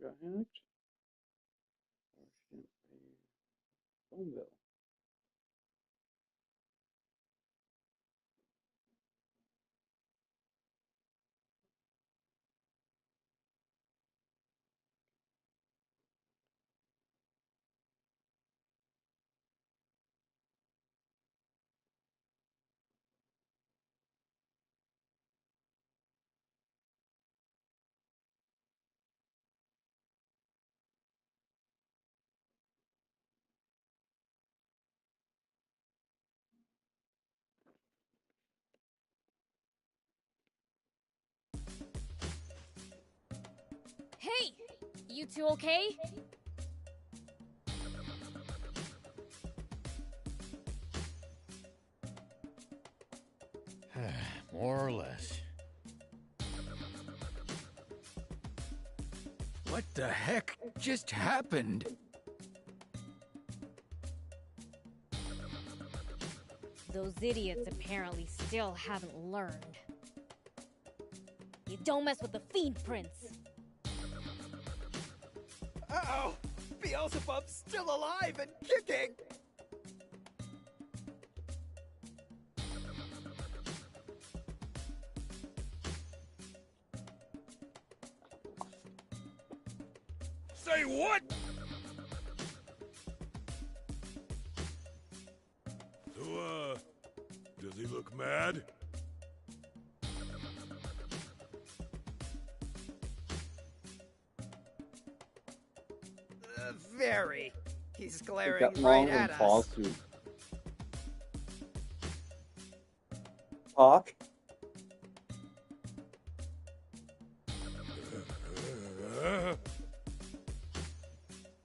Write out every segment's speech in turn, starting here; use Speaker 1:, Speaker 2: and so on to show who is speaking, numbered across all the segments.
Speaker 1: got hacked. Or she didn't pay phone bill.
Speaker 2: Hey! You two okay?
Speaker 3: More or less.
Speaker 4: What the heck just happened?
Speaker 2: Those idiots apparently still haven't learned. You don't mess with the Fiend Prince.
Speaker 5: Uh-oh! Beelzebub's still alive and kicking!
Speaker 3: Say what? So, does he look mad?
Speaker 5: Very. He's
Speaker 1: They
Speaker 5: glaring
Speaker 1: got
Speaker 5: right
Speaker 1: long
Speaker 5: at
Speaker 1: and
Speaker 5: us.
Speaker 1: false to talk.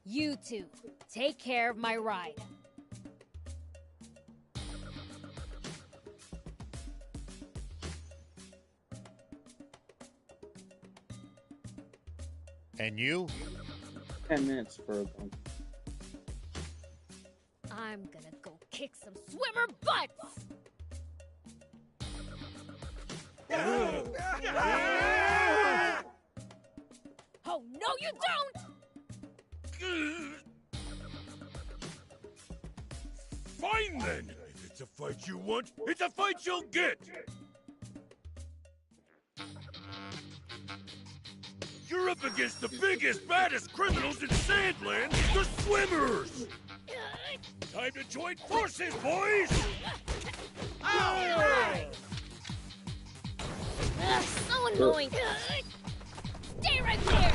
Speaker 2: You two, take care of my ride.
Speaker 3: And you?
Speaker 1: 10 minutes for them.
Speaker 2: I'm gonna go kick some swimmer butts! Oh, no you don't!
Speaker 3: Fine then! If it's a fight you want, it's a fight you'll get! You're up against the biggest, baddest criminals in Sandland, the Swimmers! Time to join forces, boys!
Speaker 2: Ugh, so annoying! Stay right there!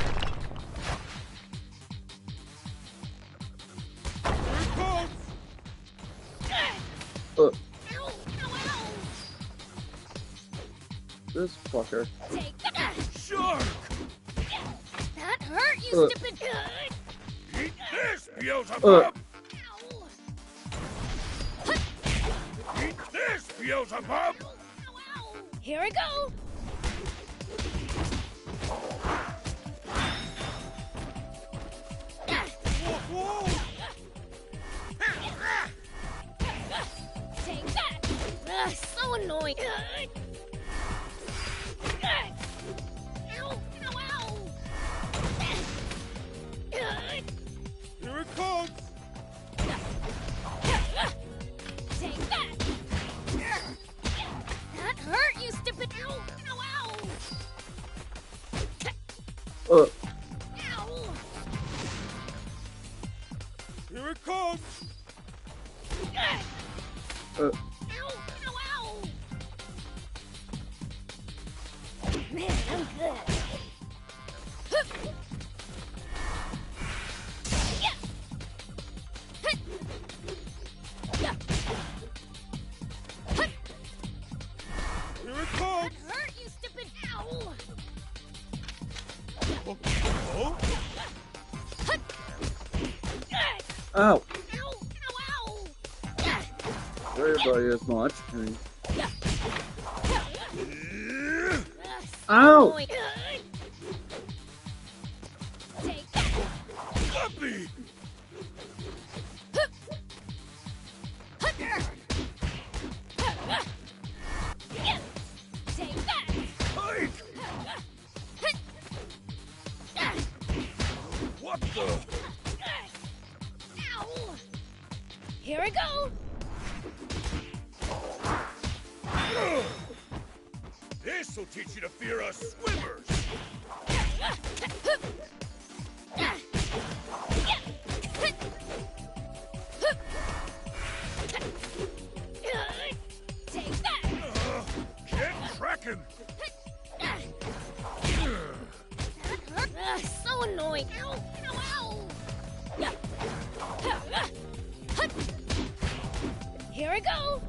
Speaker 1: Uh,
Speaker 2: Ow, ow,
Speaker 1: this fucker.
Speaker 2: ow! Take that!
Speaker 3: Shark!
Speaker 2: That hurt, you stupid!
Speaker 3: Eat this, Beelzebub!
Speaker 2: Ow!
Speaker 3: Eat this, Beelzebub!
Speaker 2: Ow, ow! Here I go! Take that! Ugh, so annoying! Ow, ow, ow!
Speaker 3: Here it comes!
Speaker 2: Take that! That hurt, you stupid! Ow, ow, ow!
Speaker 1: Uh,
Speaker 2: Ow!
Speaker 3: Here it comes!
Speaker 1: uh,
Speaker 2: Ow, ow, ow! Man, I'm good. Yeah. Yeah.
Speaker 3: Here it comes!
Speaker 2: That hurt, you stupid! Ow!
Speaker 3: Oh?
Speaker 1: ow.
Speaker 2: Ow, ow, ow!
Speaker 1: Everybody as much. I mean,
Speaker 2: So
Speaker 1: ow!
Speaker 2: annoying. Take that!
Speaker 3: Puppy!
Speaker 2: Take that!
Speaker 3: Hike!
Speaker 2: Ow! Here I go!
Speaker 3: This'll teach you to fear us swimmers!
Speaker 2: Take that!
Speaker 3: Can't track him!
Speaker 2: So annoying! Ow! Ow! Ow! Here I go!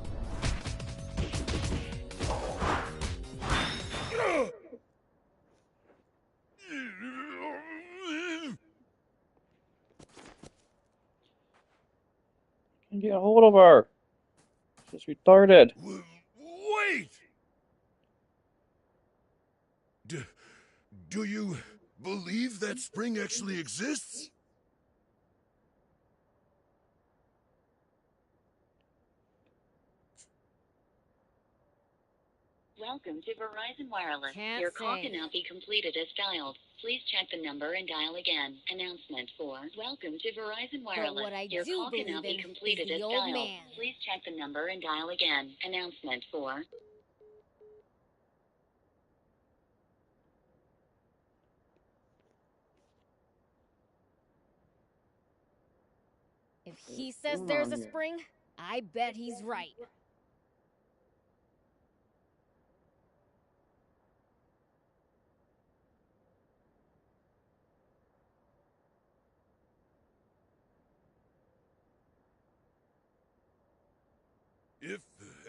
Speaker 1: Can't get a hold of her. She's retarded.
Speaker 3: Wait! Do you believe that spring actually exists?
Speaker 6: Welcome to Verizon Wireless.
Speaker 2: Can't
Speaker 6: Your call
Speaker 2: say.
Speaker 6: cannot be completed as dialed. Please check the number and dial again. Announcement 4. Welcome to Verizon Wireless.
Speaker 2: what I
Speaker 6: Your
Speaker 2: do
Speaker 6: call cannot
Speaker 2: believe
Speaker 6: be
Speaker 2: in
Speaker 6: completed
Speaker 2: is the
Speaker 6: as
Speaker 2: old
Speaker 6: dialed.
Speaker 2: man.
Speaker 6: Please check the number and dial again. Announcement 4.
Speaker 2: If he says there's a spring, I bet he's right.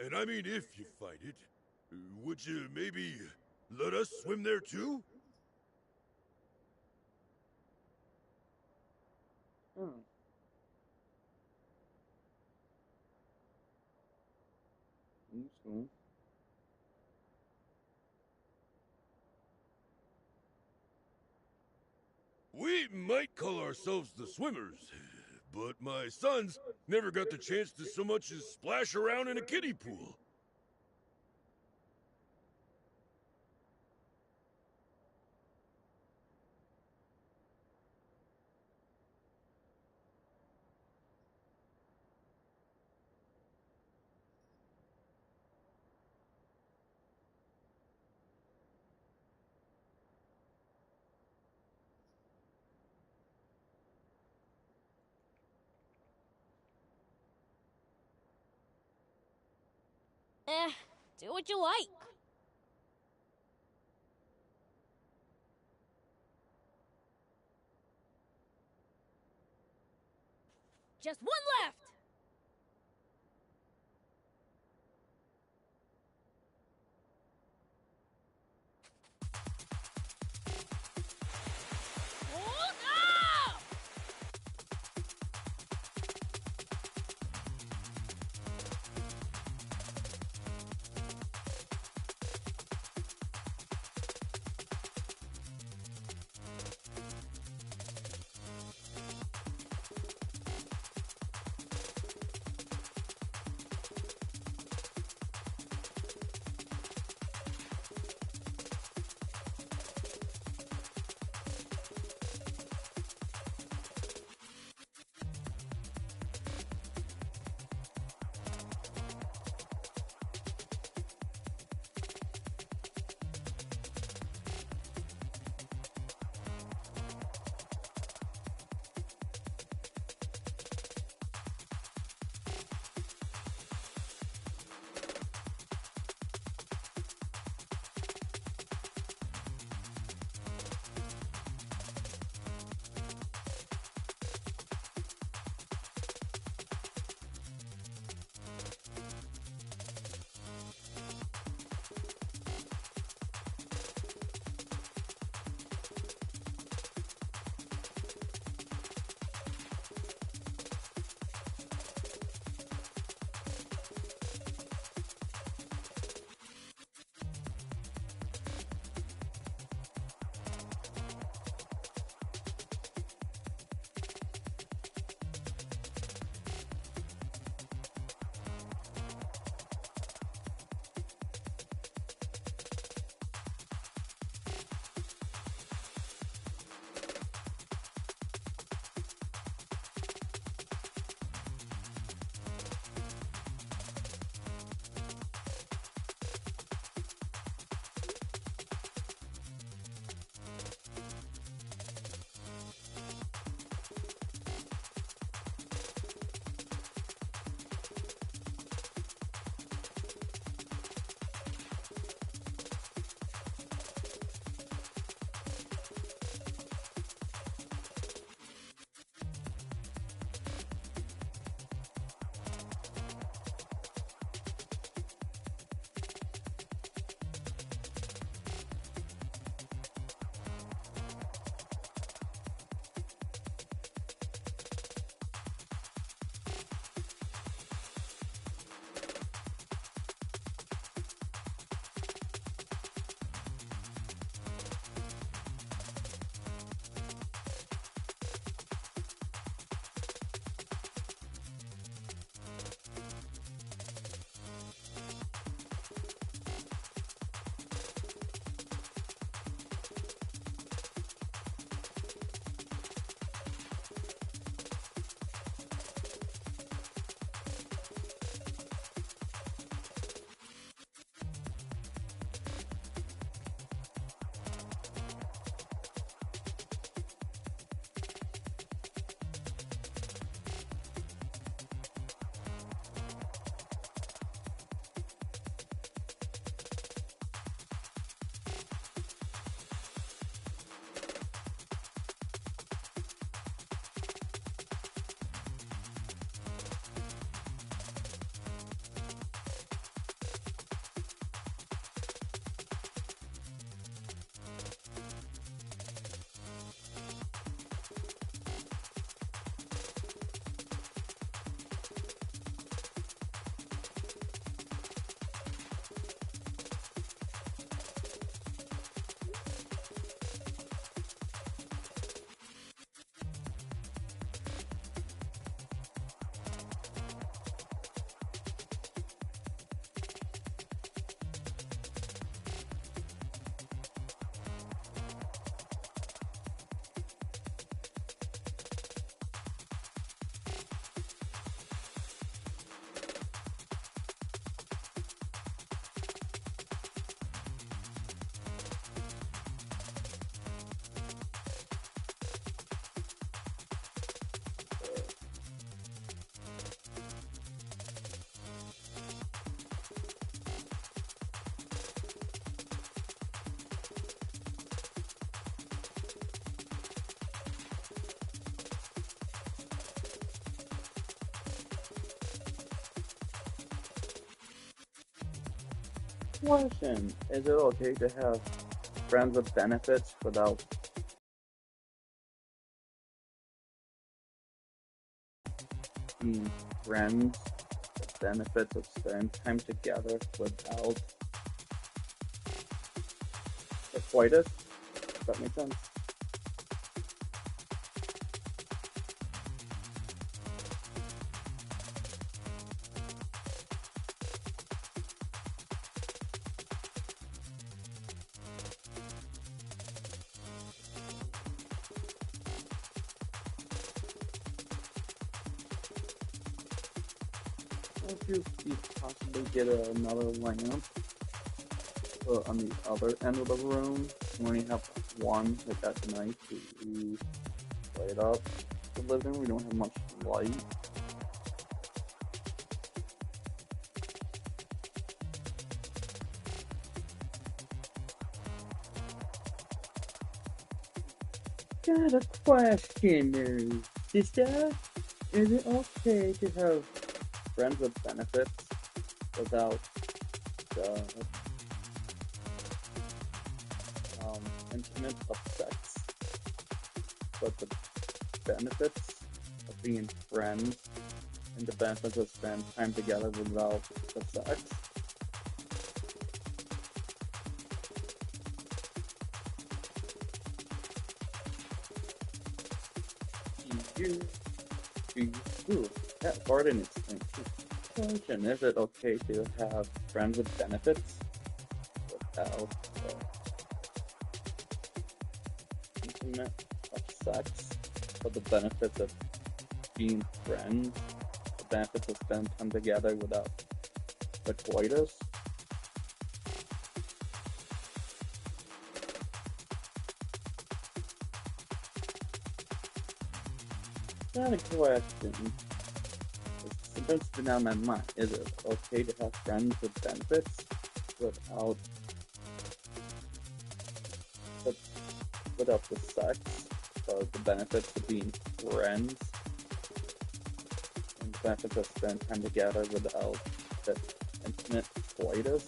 Speaker 3: And I mean if you find it, would you maybe let us swim there too? We might call ourselves the Swimmers, but my sons never got the chance to so much as splash around in a kiddie pool.
Speaker 2: Do what you like. Just one left! Hold up!
Speaker 1: Question: is it okay to have friends with benefits without being friends with benefits of spending time together without the coitus? Does that make sense? If you possibly get another lamp on the other end of the room, you only have one like at night to light up the living room. We don't have much light. Got a question there, sister. Is it okay to have friends with benefits without the intimate of sex, but the benefits of being friends and the benefits of spending time together without the sex? That Barton explains. Question: is it okay to have friends with benefits without intimate of sex, but the benefits of being friends, the benefits of spending time together without the coitus? Not a question. It's sometimes been on my mind. Is it okay to have friends with benefits without without the sex, but the benefits of being friends and the benefits of spending time together without the intimate coitus?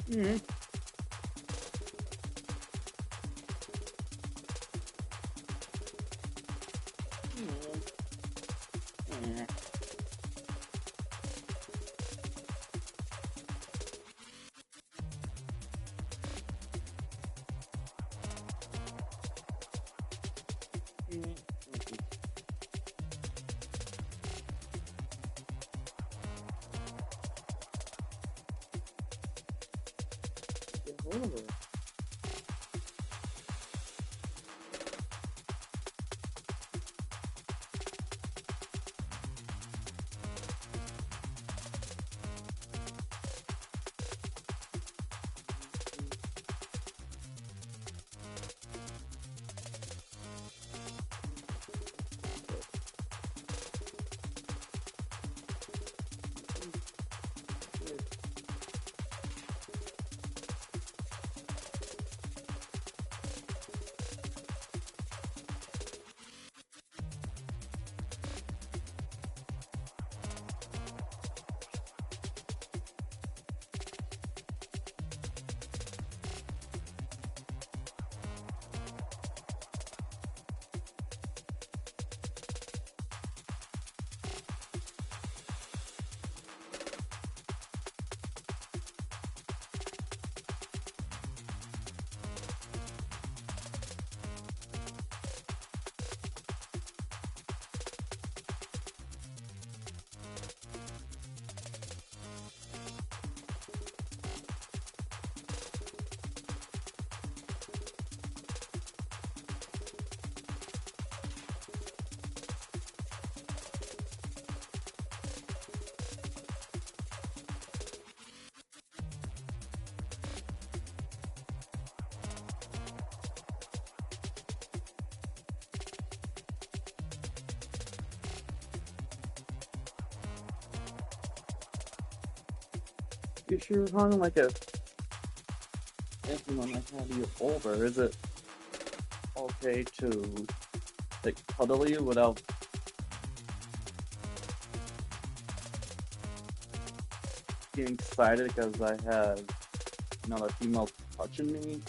Speaker 1: Mm-hmm. if you're hunting like a, if when I have you over, is it okay to like cuddle you without getting excited because I have another female touching me?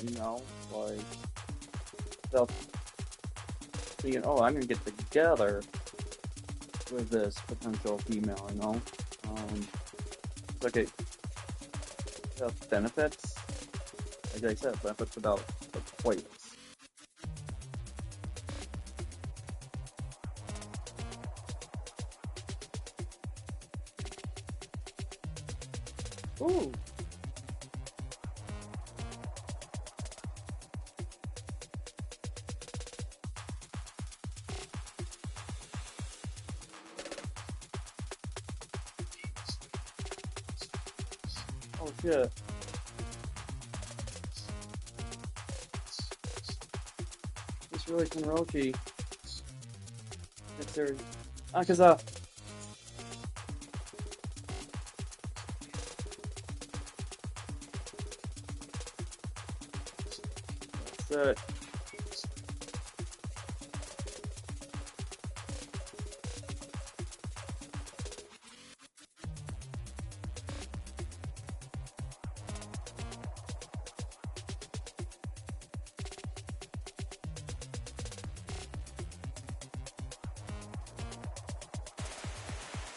Speaker 1: You know, like without thinking, oh, I'm gonna get together with this potential female, you know? It's like it has benefits. Like I said, benefits without the points. Ooh. Oh shit. It's really Kenrochi. It's there. Akaza. That's it.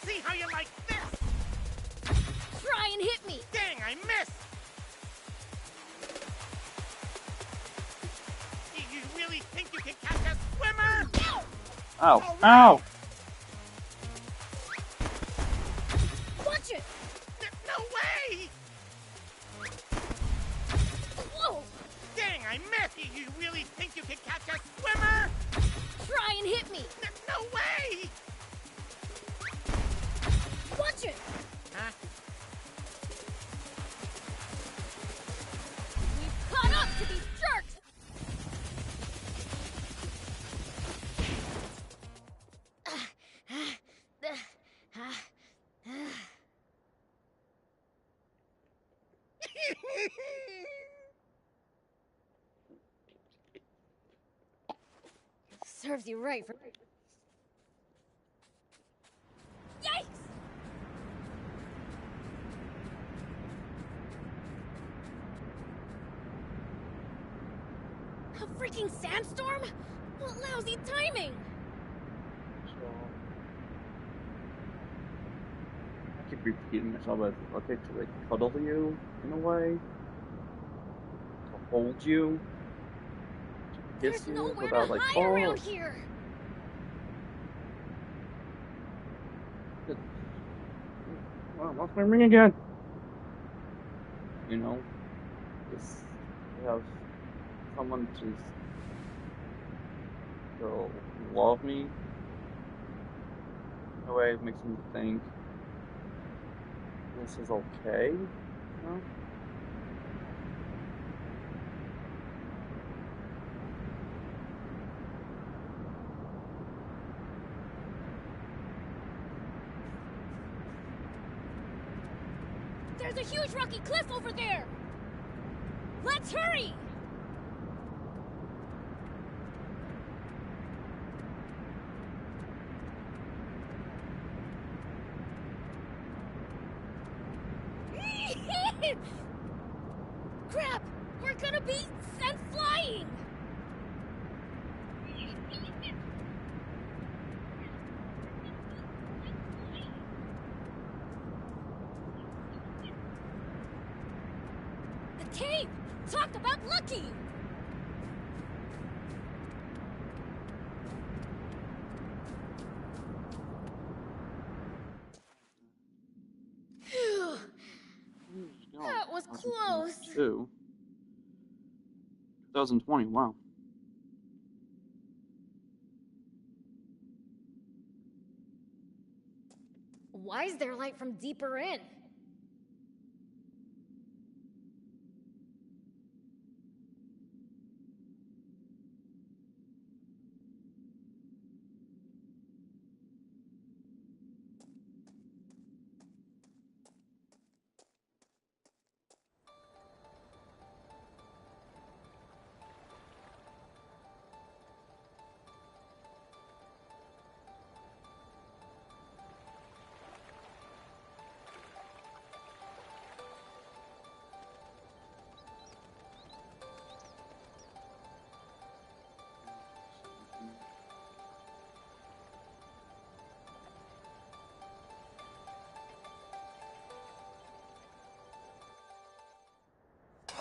Speaker 5: See how you like this?
Speaker 2: Try and hit me!
Speaker 5: Dang, I missed! Do you really think you can catch a swimmer?
Speaker 1: Ow.
Speaker 5: All right.
Speaker 1: Ow!
Speaker 2: Watch it!
Speaker 5: No way!
Speaker 2: Whoa!
Speaker 5: Dang, I missed! Do you really think you can catch a swimmer?
Speaker 2: Try and hit me!
Speaker 5: No way!
Speaker 2: Watch it!
Speaker 5: Huh?
Speaker 2: We've caught up to these jerks! Serves you right for... Yikes! A freaking sandstorm? What lousy timing!
Speaker 1: So, I keep repeating myself, but it's okay to like cuddle you in a way, to hold you, to kiss
Speaker 2: There's
Speaker 1: you
Speaker 2: nowhere
Speaker 1: without
Speaker 2: to
Speaker 1: like,
Speaker 2: hide
Speaker 1: oh,
Speaker 2: around here!
Speaker 1: oh, lost my ring again. You know, just have someone to love me. In a way, it makes me think this is okay. You know.
Speaker 2: There's a huge rocky cliff over there! Let's hurry! Crap! We're gonna be sent flying! The cave! Talk about lucky! Phew. That was close.
Speaker 1: 2020, wow.
Speaker 2: Why is there light from deeper in?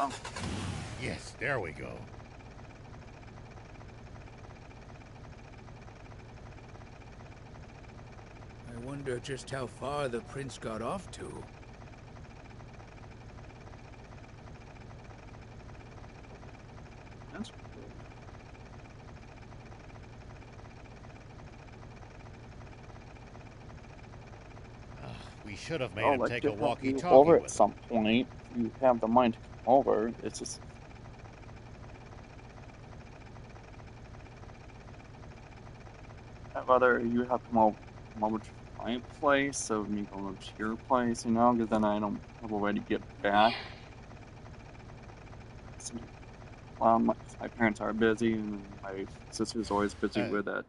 Speaker 1: Oh,
Speaker 7: Yes, there we go.
Speaker 4: I wonder just how far the prince got off to.
Speaker 1: that's cool.
Speaker 7: We should have made
Speaker 1: Oh,
Speaker 7: him
Speaker 1: let's
Speaker 7: take
Speaker 1: get
Speaker 7: a
Speaker 1: you
Speaker 7: walkie-talkie
Speaker 1: over at
Speaker 7: with him.
Speaker 1: some point. If you have the mind to come over, it's just. I'd rather you have come over to my place, so me going over to your place, you know, because then I don't have a way to get back. So, my parents are busy, and then my sister's always busy with that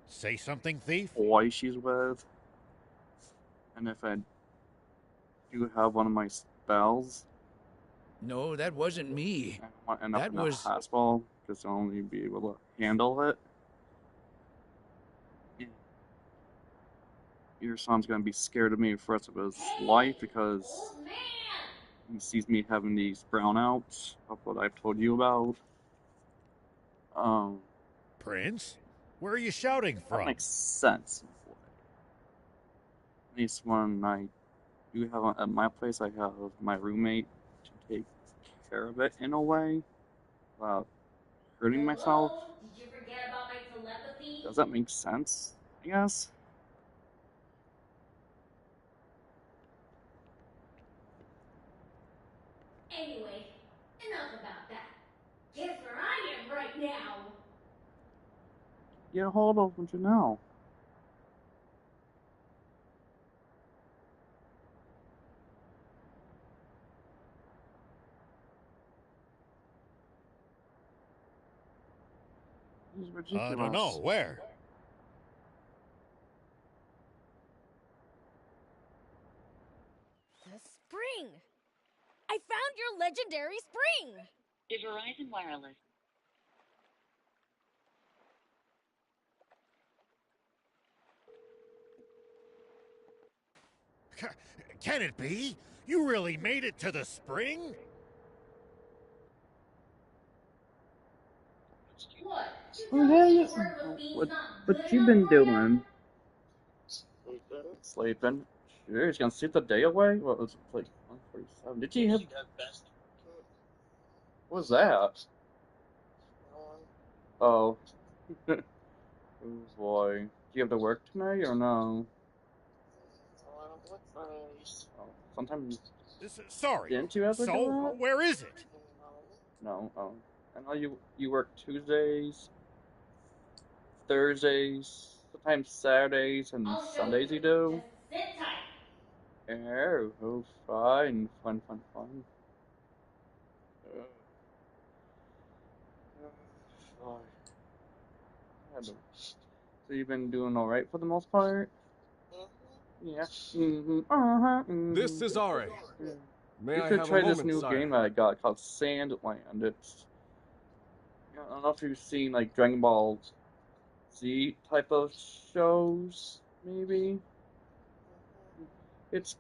Speaker 7: Say something, thief?
Speaker 1: boy she's with. And if I do have one of my spells,
Speaker 4: No, that wasn't me.
Speaker 1: I don't want to end up
Speaker 4: That
Speaker 1: in the
Speaker 4: was...
Speaker 1: hospital because I'll only be able to handle it. Your son's gonna be scared of me for the rest of his life because he sees me having these brownouts of what I've told you about.
Speaker 7: Prince? Where are you shouting
Speaker 1: That
Speaker 7: from?
Speaker 1: makes sense. At least when I do have at my place, I have my roommate to take care of it in a way without hurting myself.
Speaker 8: Did you forget about my telepathy?
Speaker 1: Does that make sense? I guess.
Speaker 8: Anyway, enough about that. Guess where I am right now?
Speaker 1: Get a hold of what you know. This is ridiculous.
Speaker 7: I don't know. Where?
Speaker 2: The spring! I found your legendary spring!
Speaker 6: To Verizon Wireless.
Speaker 7: Can it be? You really made it to the spring?
Speaker 8: What?
Speaker 1: Oh, yeah, yeah. What you been doing? Sleeping. Sure, he's gonna sleep the day away? What was it, like 1:47? Did you have... What was that? Oh. Oh boy. Do you have to work tonight or no? Oh, sometimes...
Speaker 7: Sorry.
Speaker 1: Didn't you ever do
Speaker 7: So,
Speaker 1: that?
Speaker 7: where is it?
Speaker 1: No, I know you work Tuesdays, Thursdays, sometimes Saturdays, and Sundays you do.
Speaker 8: Just sit tight.
Speaker 1: Oh, fine. Fun. Fine. So you've been doing alright for the most part? Yeah.
Speaker 9: This is Are. May
Speaker 1: You
Speaker 9: I
Speaker 1: should
Speaker 9: have
Speaker 1: try
Speaker 9: a
Speaker 1: this
Speaker 9: moment,
Speaker 1: new
Speaker 9: sire?
Speaker 1: game that I got called Sandland. It's... I don't know if you've seen, like, Dragon Ball Z type of shows, maybe? It's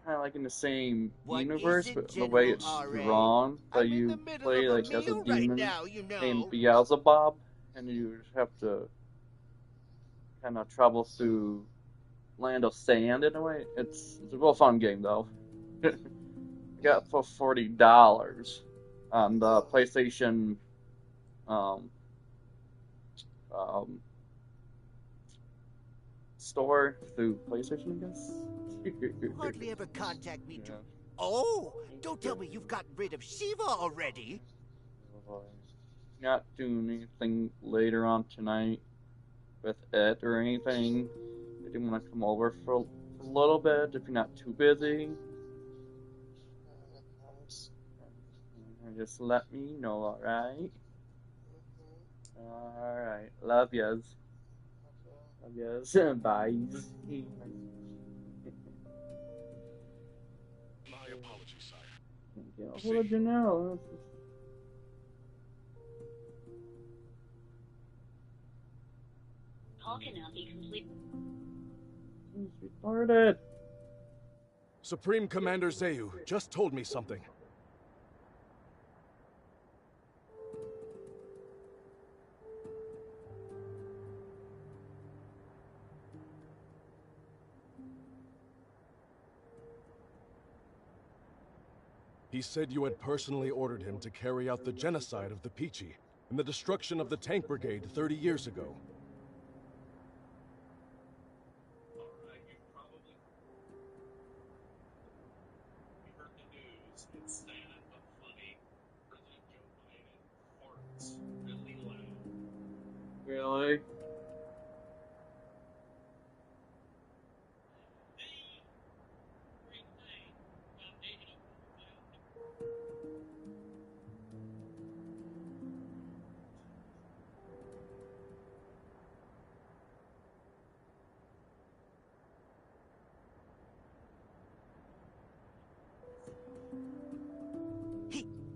Speaker 1: kind of like in the same
Speaker 5: What
Speaker 1: universe,
Speaker 5: is it,
Speaker 1: but the way
Speaker 5: General
Speaker 1: it's
Speaker 5: R.A.?
Speaker 1: drawn, that
Speaker 5: I'm in
Speaker 1: you
Speaker 5: the middle
Speaker 1: play,
Speaker 5: of a
Speaker 1: like, as a
Speaker 5: meal right
Speaker 1: demon
Speaker 5: now, you know.
Speaker 1: named Beelzebub, and you just have to kind of travel through Land of Sand in a way. It's a real fun game, though. Got for $40 on the PlayStation store through PlayStation, I guess.
Speaker 5: Hardly ever contact me
Speaker 1: Yeah.
Speaker 5: Oh, don't tell me you've gotten rid of Shiva already.
Speaker 1: Not doing anything later on tonight with it or anything. I do want to come over for a little bit if you're not too busy. Just let me know, alright? Alright. Love yas. Love yas. Bye.
Speaker 3: My apologies, sire.
Speaker 1: What did you know?
Speaker 6: Call cannot be completed.
Speaker 1: Retarded.
Speaker 9: Supreme Commander Zeyu just told me something. He said you had personally ordered him to carry out the genocide of the Peachy and the destruction of the tank brigade 30 years ago.
Speaker 1: Really?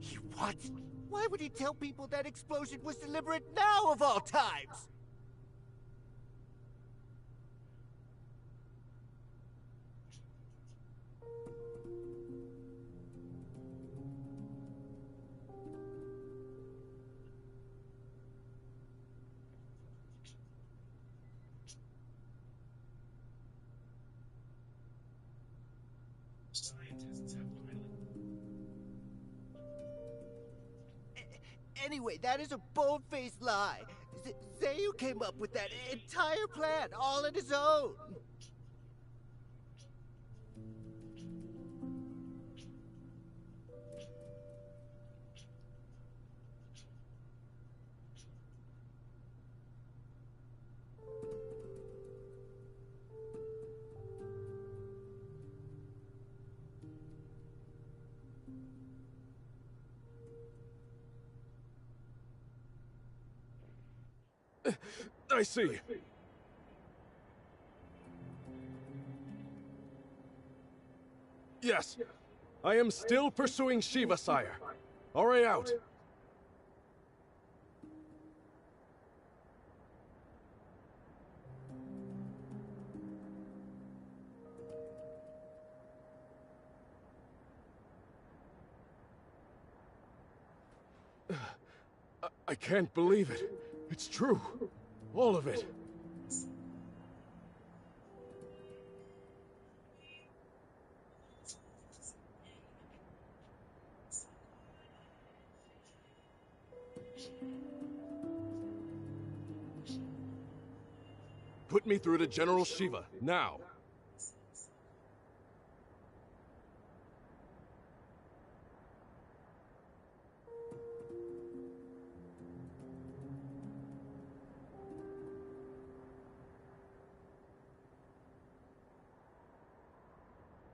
Speaker 5: He wants me. Why would he tell people that explosion was deliberate now of all times? Anyway, that is a bold-faced lie. Zayu came up with that entire plan all on his own.
Speaker 9: I see. Yes, I am still pursuing Shiva, sire. Alright, out. I can't believe it. It's true. All of it. Put me through to General Shiva, now.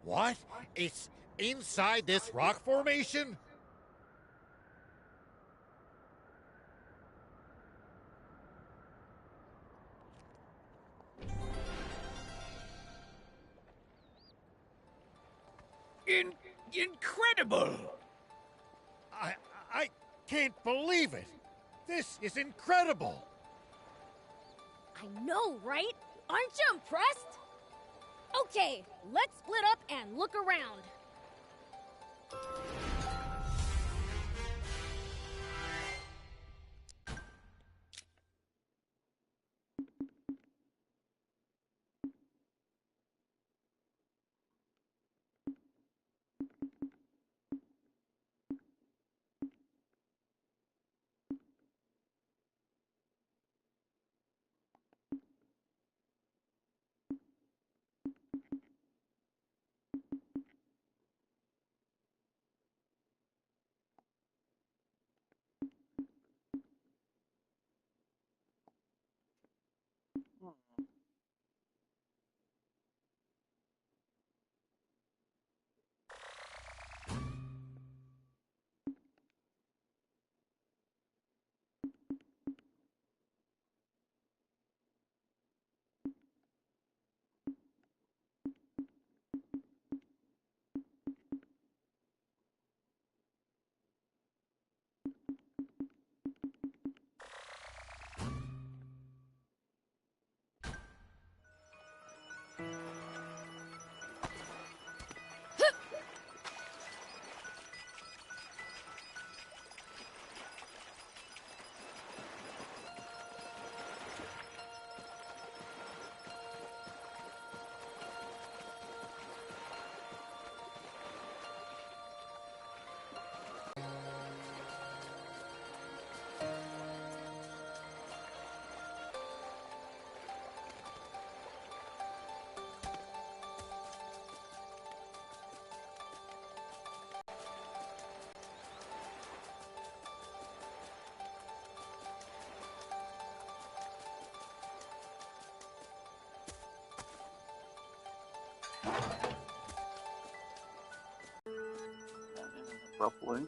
Speaker 7: What? It's inside this rock formation?
Speaker 4: Incredible!
Speaker 7: I can't believe it. This is incredible.
Speaker 2: I know, right? Aren't you impressed? Okay, let's split up and look around.
Speaker 1: roughly.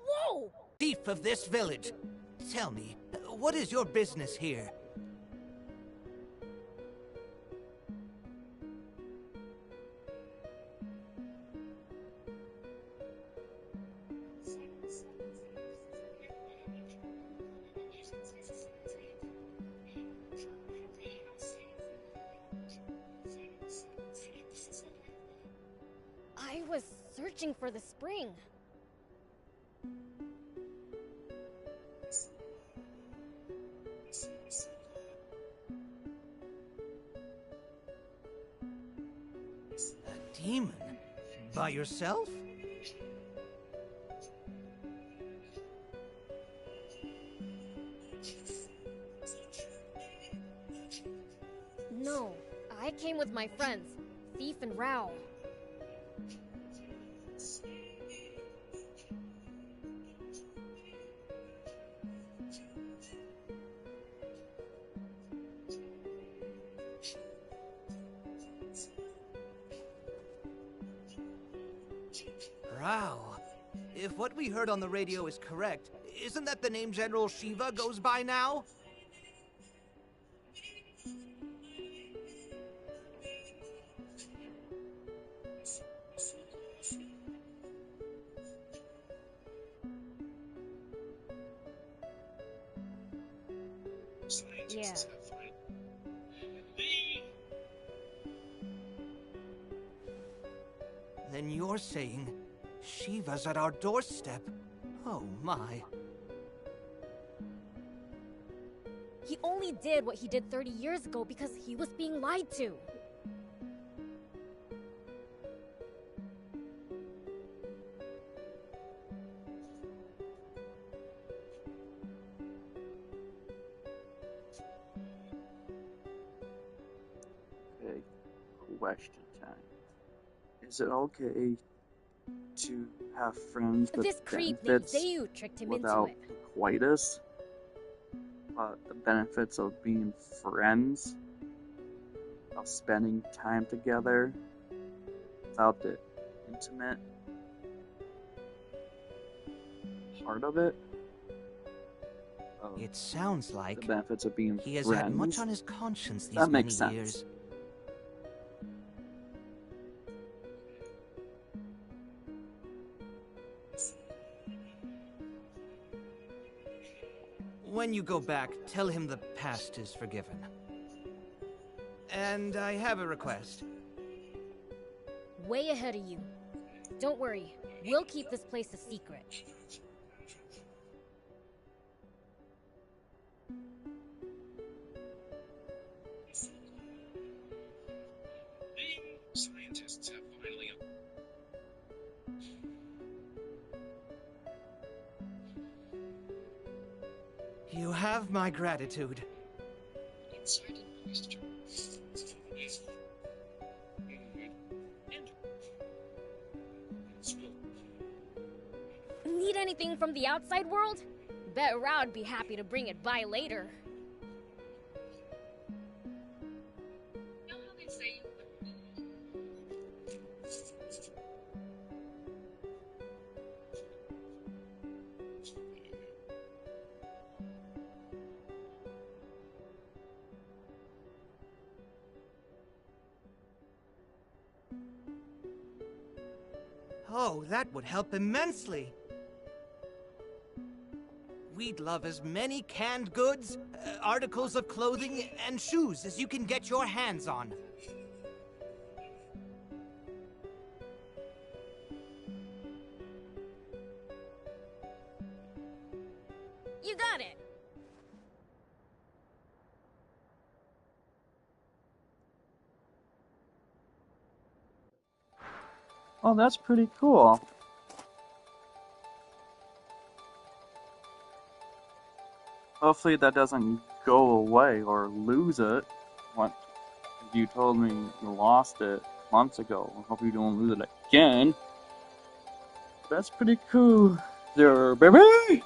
Speaker 2: Whoa!
Speaker 5: Thief of this village, tell me, what is your business here?
Speaker 2: I was searching for the spring.
Speaker 5: A demon? By yourself?
Speaker 2: No, I came with my friends, Thief and Rao.
Speaker 5: Rao. If what we heard on the radio is correct, isn't that the name General Shiva goes by now?
Speaker 2: Yeah.
Speaker 5: Then you're saying Shiva's at our doorstep? Oh my.
Speaker 2: He only did what he did 30 years ago because he was being lied to.
Speaker 1: Okay, question time. Is it okay to have friends with
Speaker 2: This creep named
Speaker 1: benefits
Speaker 2: Zayu tricked him into
Speaker 1: without
Speaker 2: it.
Speaker 1: coitus? But the benefits of being friends, of spending time together, without the intimate part of it?
Speaker 5: It sounds like
Speaker 1: the benefits of being
Speaker 5: he has
Speaker 1: friends.
Speaker 5: had much on his conscience these
Speaker 1: That
Speaker 5: many
Speaker 1: makes sense.
Speaker 5: years. When you go back, tell him the past is forgiven. And I have a request.
Speaker 2: Way ahead of you. Don't worry, we'll keep this place a secret.
Speaker 10: Scientists have finally...
Speaker 5: You have my gratitude.
Speaker 2: Need anything from the outside world? Bet Rao'd be happy to bring it by later.
Speaker 5: Oh, that would help immensely. We'd love as many canned goods, articles of clothing, and shoes as you can get your hands on.
Speaker 2: You got it!
Speaker 1: Oh, that's pretty cool. Hopefully that doesn't go away or lose it. What you told me you lost it months ago. I hope you don't lose it again. That's pretty cool. There, baby!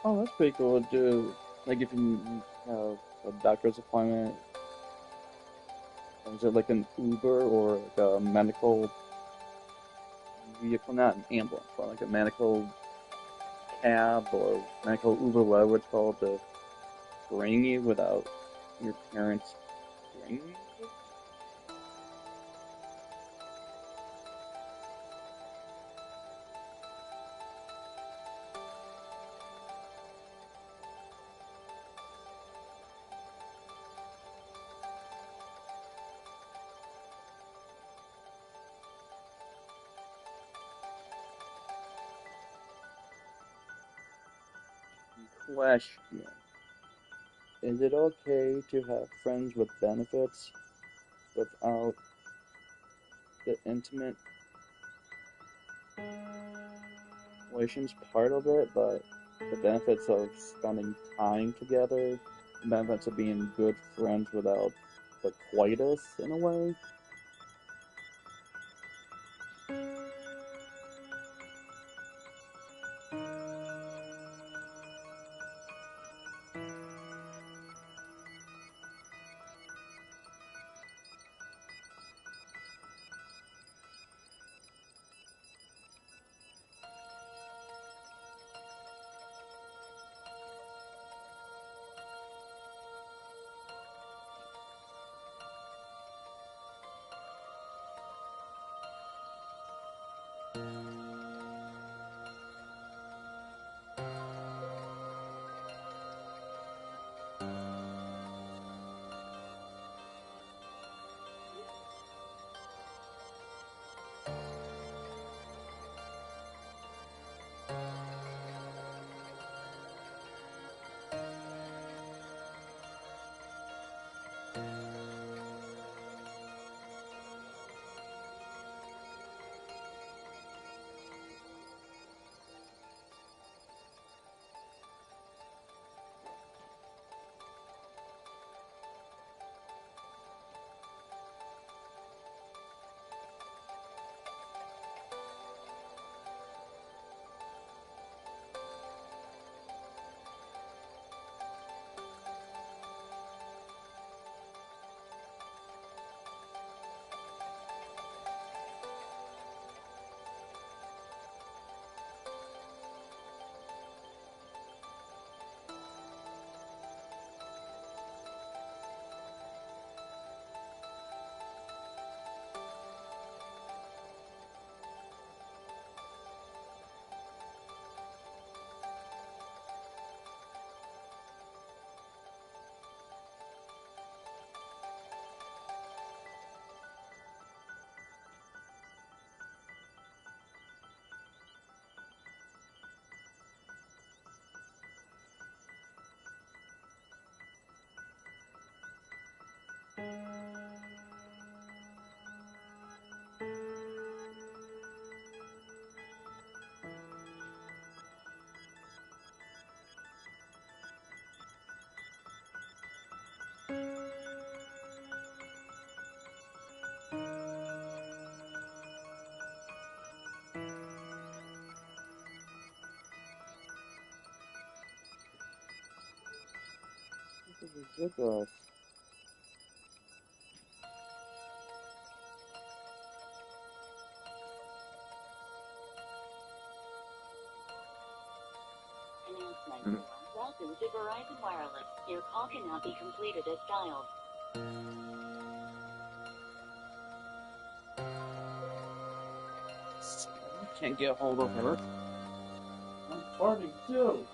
Speaker 1: Oh, that's pretty cool. Do like if you have a doctor's appointment, is it like an Uber or like a medical vehicle? Not an ambulance, but like a medical cab or medical Uber, whatever it's called, to bring you without your parents bringing you? Question. Is it okay to have friends with benefits without the intimate relations part of it, but the benefits of spending time together, the benefits of being good friends without the coitus in a way? This is ridiculous.
Speaker 6: Announcement. Welcome to Verizon Wireless. Your call cannot be completed as dialed.
Speaker 1: Can't get a hold of her. I'm farting too.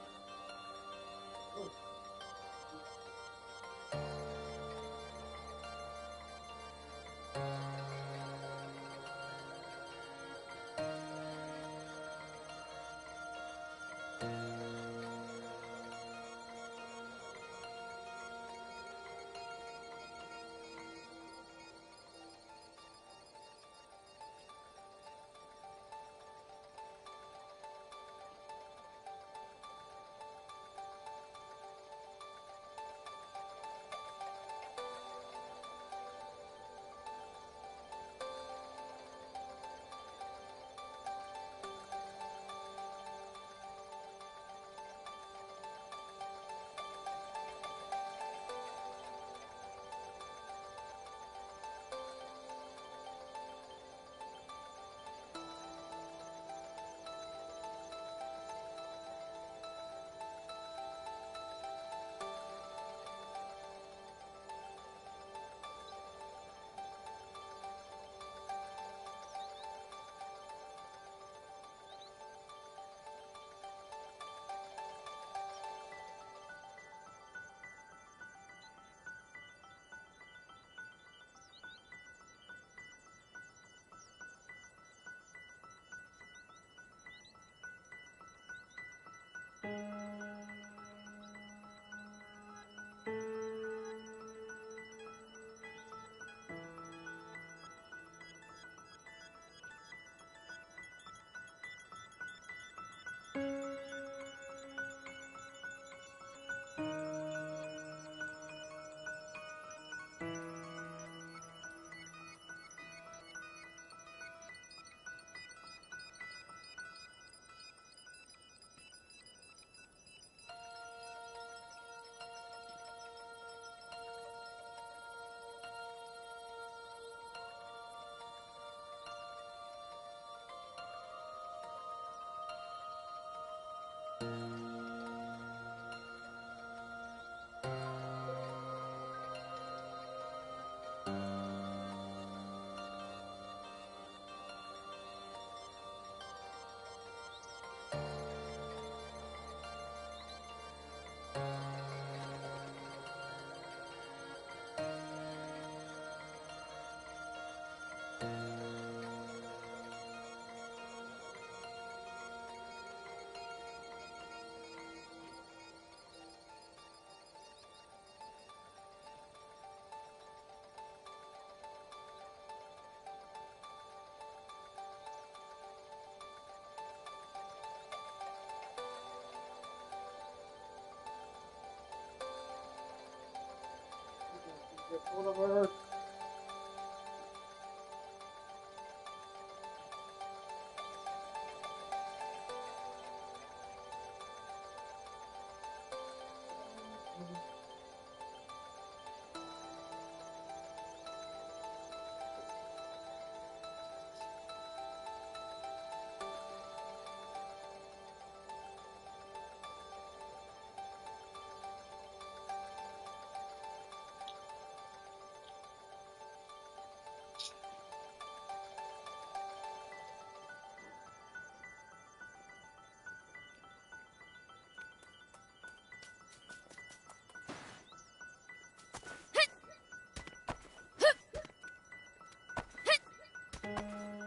Speaker 1: Whatever.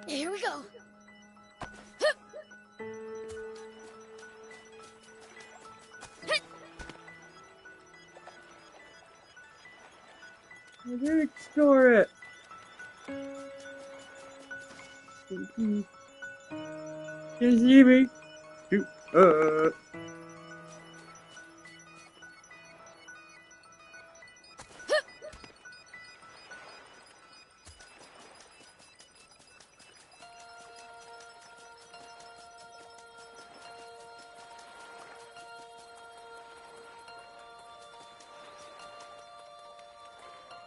Speaker 2: Here we go.
Speaker 1: I did explore it. Can you see me?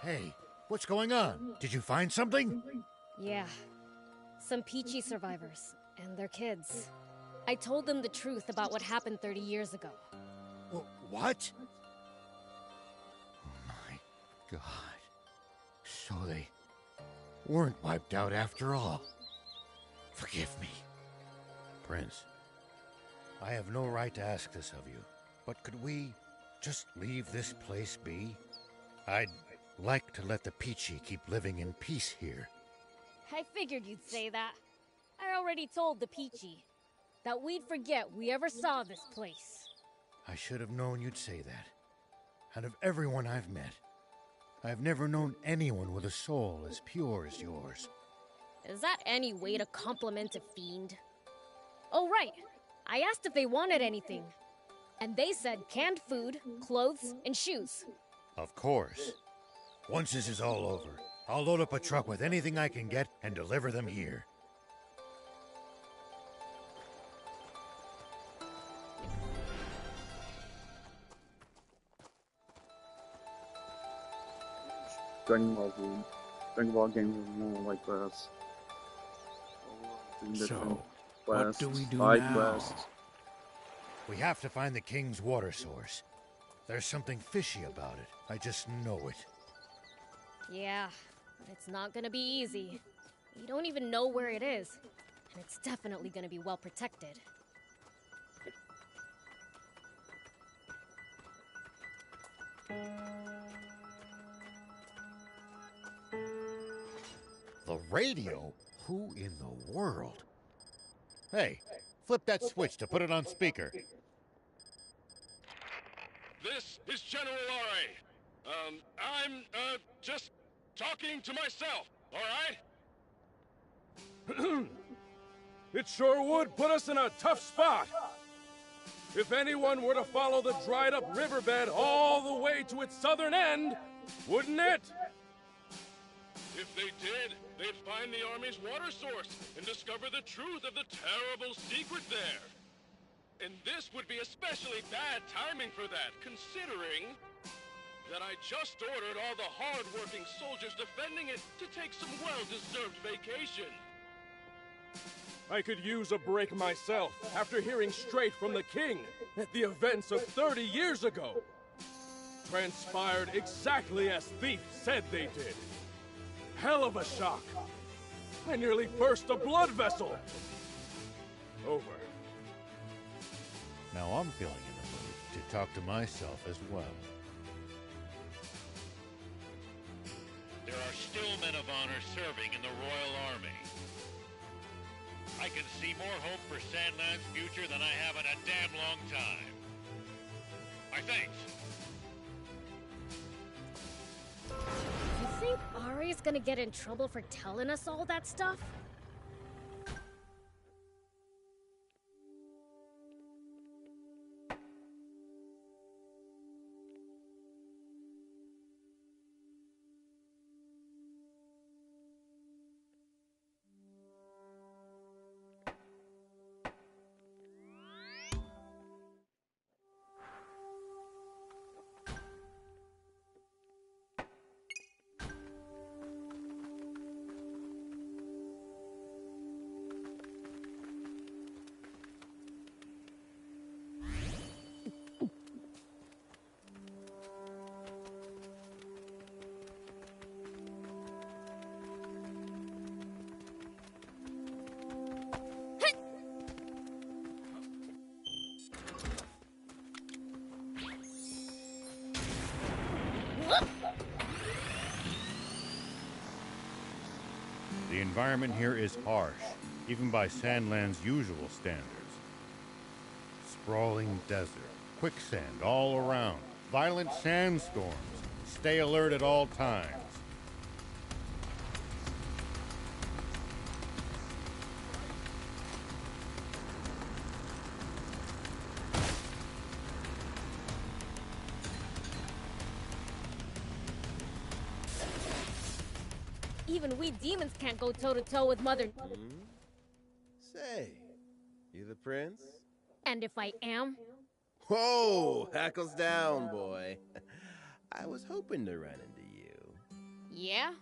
Speaker 7: Hey, what's going on? Did you find something?
Speaker 2: Yeah. Some Peachy survivors and their kids. I told them the truth about what happened 30 years ago.
Speaker 7: What? Oh my God. So they weren't wiped out after all. Forgive me. Prince, I have no right to ask this of you, but could we just leave this place be? I'd like to let the Peachy keep living in peace here.
Speaker 2: I figured you'd say that. I already told the Peachy that we'd forget we ever saw this place.
Speaker 7: I should have known you'd say that. Out of everyone I've met, I've never known anyone with a soul as pure as yours.
Speaker 2: Is that any way to compliment a fiend? Oh, right. I asked if they wanted anything. And they said canned food, clothes, and shoes.
Speaker 7: Of course. Once this is all over, I'll load up a truck with anything I can get and deliver them here.
Speaker 1: Dragon Ball Z. Dragon Ball games are more like this.
Speaker 4: So, what do we do
Speaker 1: side
Speaker 4: now?
Speaker 1: quests.
Speaker 7: We have to find the king's water source. There's something fishy about it. I just know it.
Speaker 2: Yeah, but it's not gonna be easy. We don't even know where it is, and it's definitely gonna be well protected.
Speaker 7: The radio? Who in the world? Hey, flip that switch to put it on speaker.
Speaker 3: This is General R.A. I'm, just talking to myself, all right? It sure would put us in a tough spot. If anyone were to follow the dried-up riverbed all the way to its southern end, wouldn't it? If they did, they'd find the Army's water source and discover the truth of the terrible secret there. And this would be especially bad timing for that, considering that I just ordered all the hard-working soldiers defending it to take some well-deserved vacation. I could use a break myself after hearing straight from the king that the events of 30 years ago transpired exactly as Thief said they did. Hell of a shock. I nearly burst a blood vessel. Over.
Speaker 7: Now I'm feeling in the mood to talk to myself as well.
Speaker 10: There are still men of honor serving in the Royal Army. I can see more hope for Sandland's future than I have in a damn long time. My thanks.
Speaker 2: You think Ari's gonna get in trouble for telling us all that stuff?
Speaker 7: environment here is harsh, even by Sandland's usual standards. Sprawling desert, quicksand all around, violent sandstorms. Stay alert at all times.
Speaker 2: Even we demons can't go toe-to-toe with Mother...
Speaker 11: Say, you the prince?
Speaker 2: And if I am?
Speaker 11: Whoa, hackles down, boy. I was hoping to run into you.
Speaker 2: Yeah?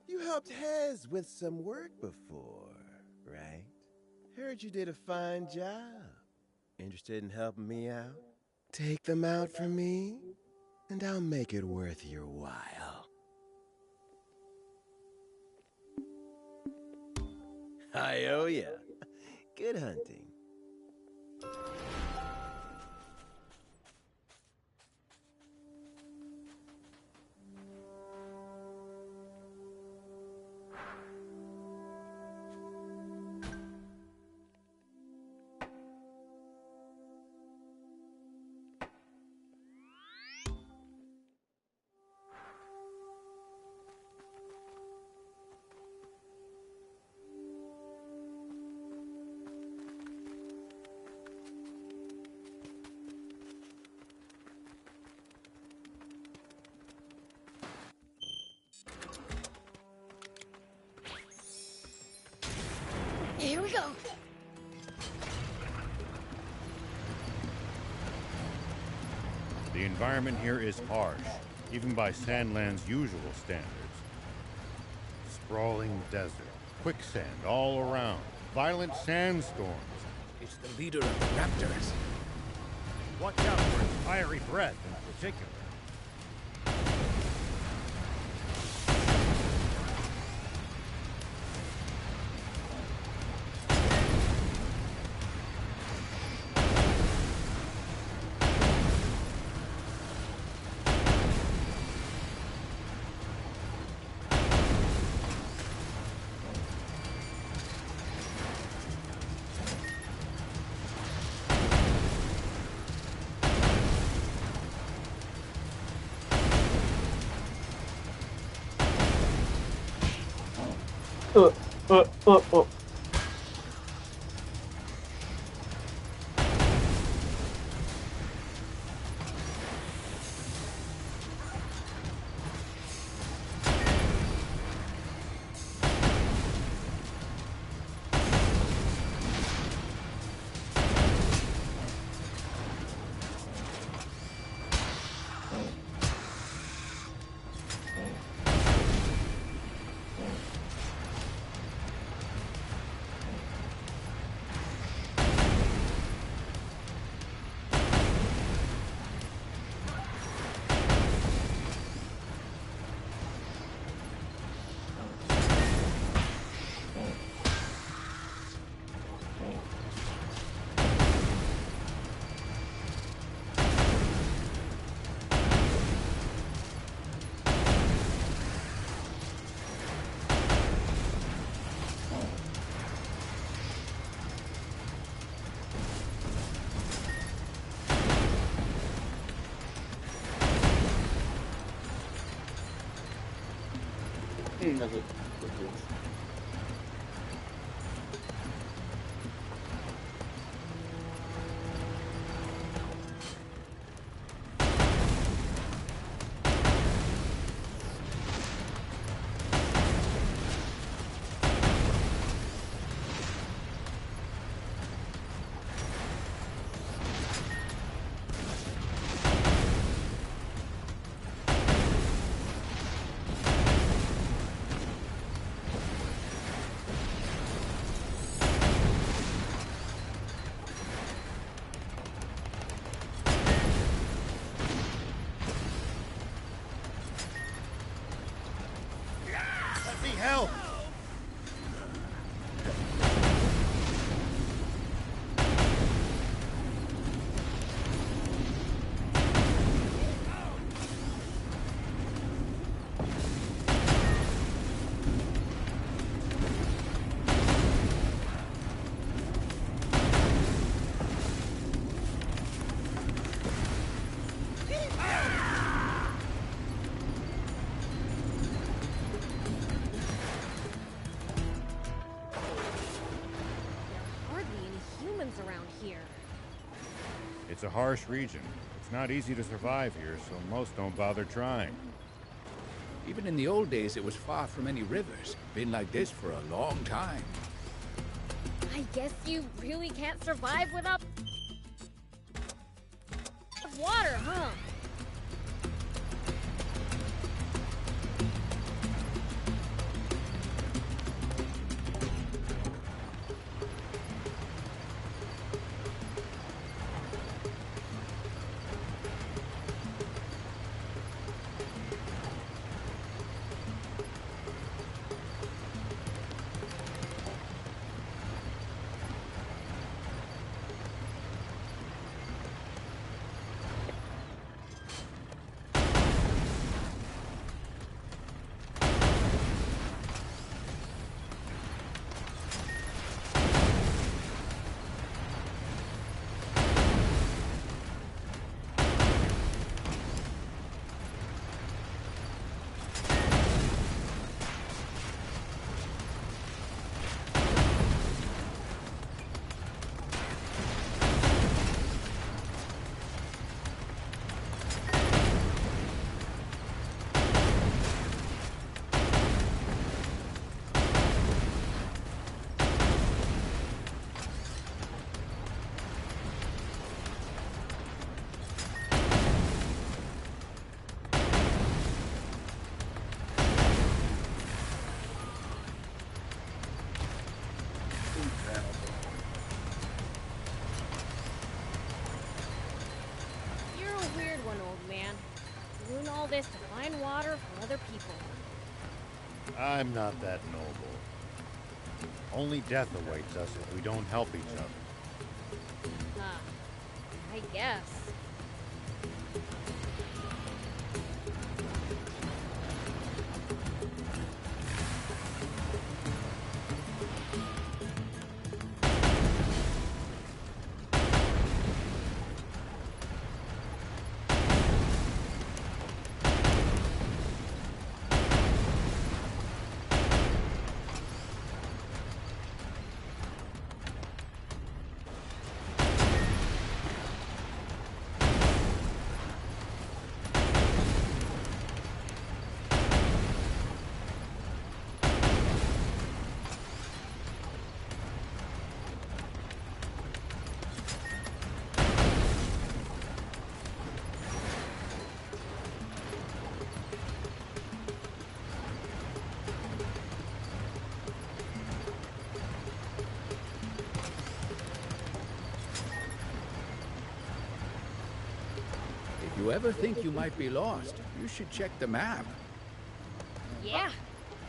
Speaker 11: You helped Hez with some work before, right? Heard you did a fine job. Interested in helping me out? Take them out for me, and I'll make it worth your while. I owe ya. Good hunting.
Speaker 2: Here we go.
Speaker 7: The environment here is harsh, even by Sandland's usual standards. Sprawling desert, quicksand all around, violent sandstorms.
Speaker 4: It's the leader of the Raptors.
Speaker 7: Watch out for its fiery breath in particular.
Speaker 1: Oh. That's it.
Speaker 7: It's a harsh region. It's not easy to survive here, so most don't bother trying.
Speaker 4: Even in the old days, it was far from any rivers. Been like this for a long time.
Speaker 2: I guess you really can't survive without water, huh? This to find water for other people.
Speaker 7: I'm not that noble. Only death awaits us if we don't help each other.
Speaker 2: I guess.
Speaker 4: If you ever think you might be lost, you should check the map.
Speaker 2: Yeah,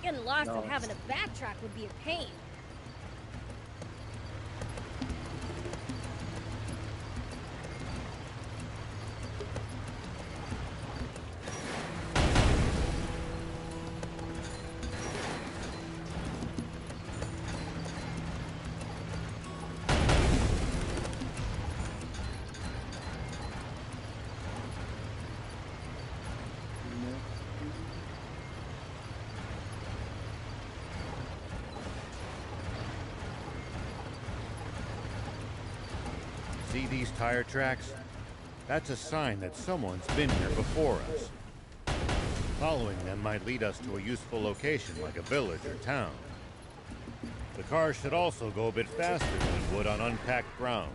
Speaker 2: getting lost and having to backtrack would be a pain.
Speaker 7: See these tire tracks? That's a sign that someone's been here before us. Following them might lead us to a useful location like a village or town. The car should also go a bit faster than it would on unpacked ground.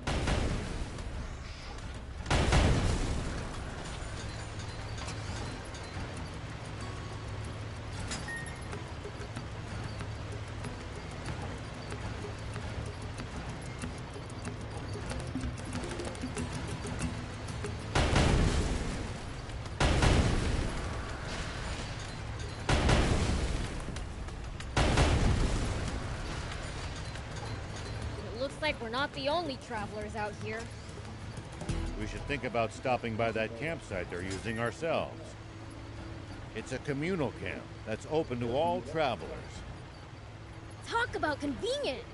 Speaker 2: Looks like we're not the only travelers out here.
Speaker 7: We should think about stopping by that campsite they're using ourselves. It's a communal camp that's open to all travelers.
Speaker 2: Talk about convenient!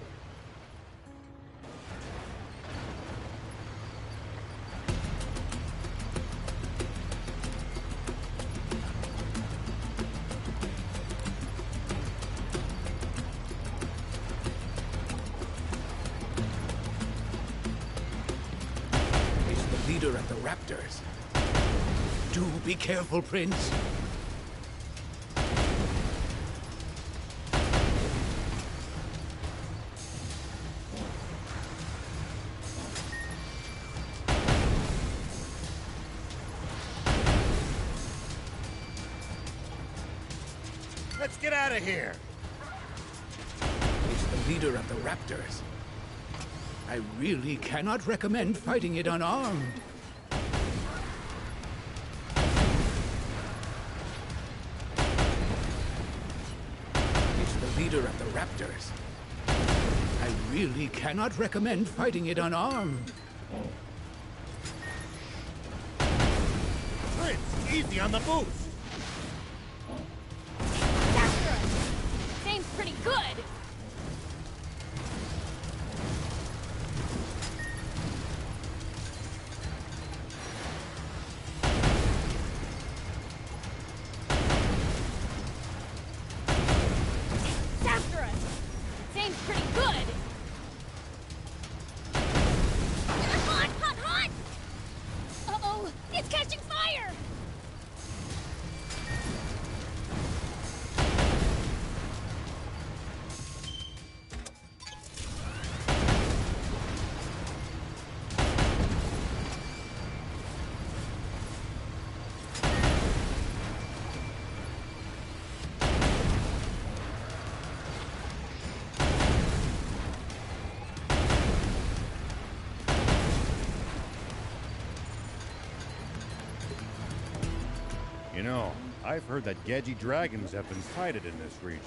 Speaker 4: the leader of the Raptors. Do be careful, Prince.
Speaker 7: Let's get out of here!
Speaker 4: It's the leader of the Raptors. I really cannot recommend fighting it unarmed. It's the leader of the Raptors. I really cannot recommend fighting it unarmed.
Speaker 7: Prince, easy on the boost!
Speaker 2: Seems pretty good. It's after us. Seems pretty good. Hot, hot, hot! Uh-oh, it's catching fire!
Speaker 7: You know, I've heard that Gedji dragons have been sighted in this region.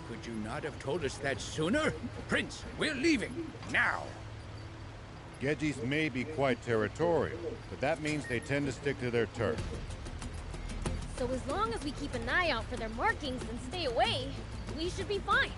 Speaker 4: Could you not have told us that sooner? Prince, we're leaving, now!
Speaker 7: Gedjis may be quite territorial, but that means they tend to stick to their turf.
Speaker 2: So as long as we keep an eye out for their markings and stay away, we should be fine.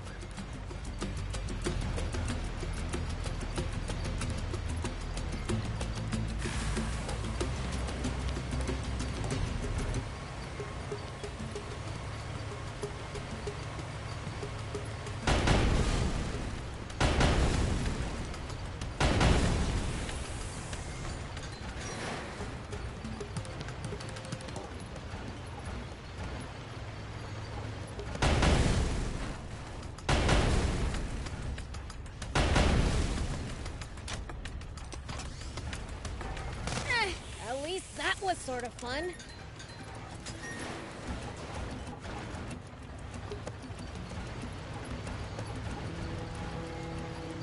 Speaker 2: At least that was sort of fun.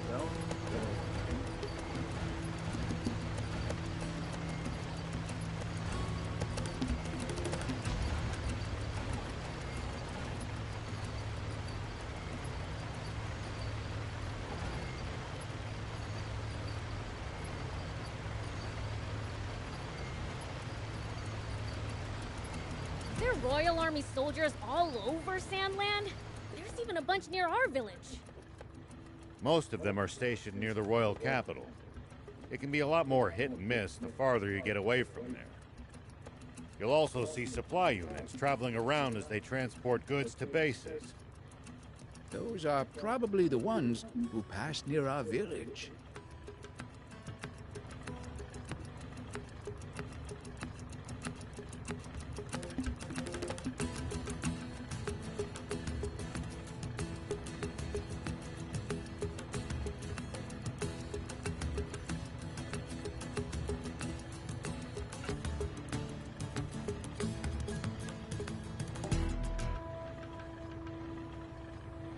Speaker 1: Well,
Speaker 2: Is there Royal Army soldiers all over Sandland? There's even a bunch near our village.
Speaker 7: Most of them are stationed near the royal capital. It can be a lot more hit and miss the farther you get away from there. You'll also see supply units traveling around as they transport goods to bases.
Speaker 4: Those are probably the ones who passed near our village.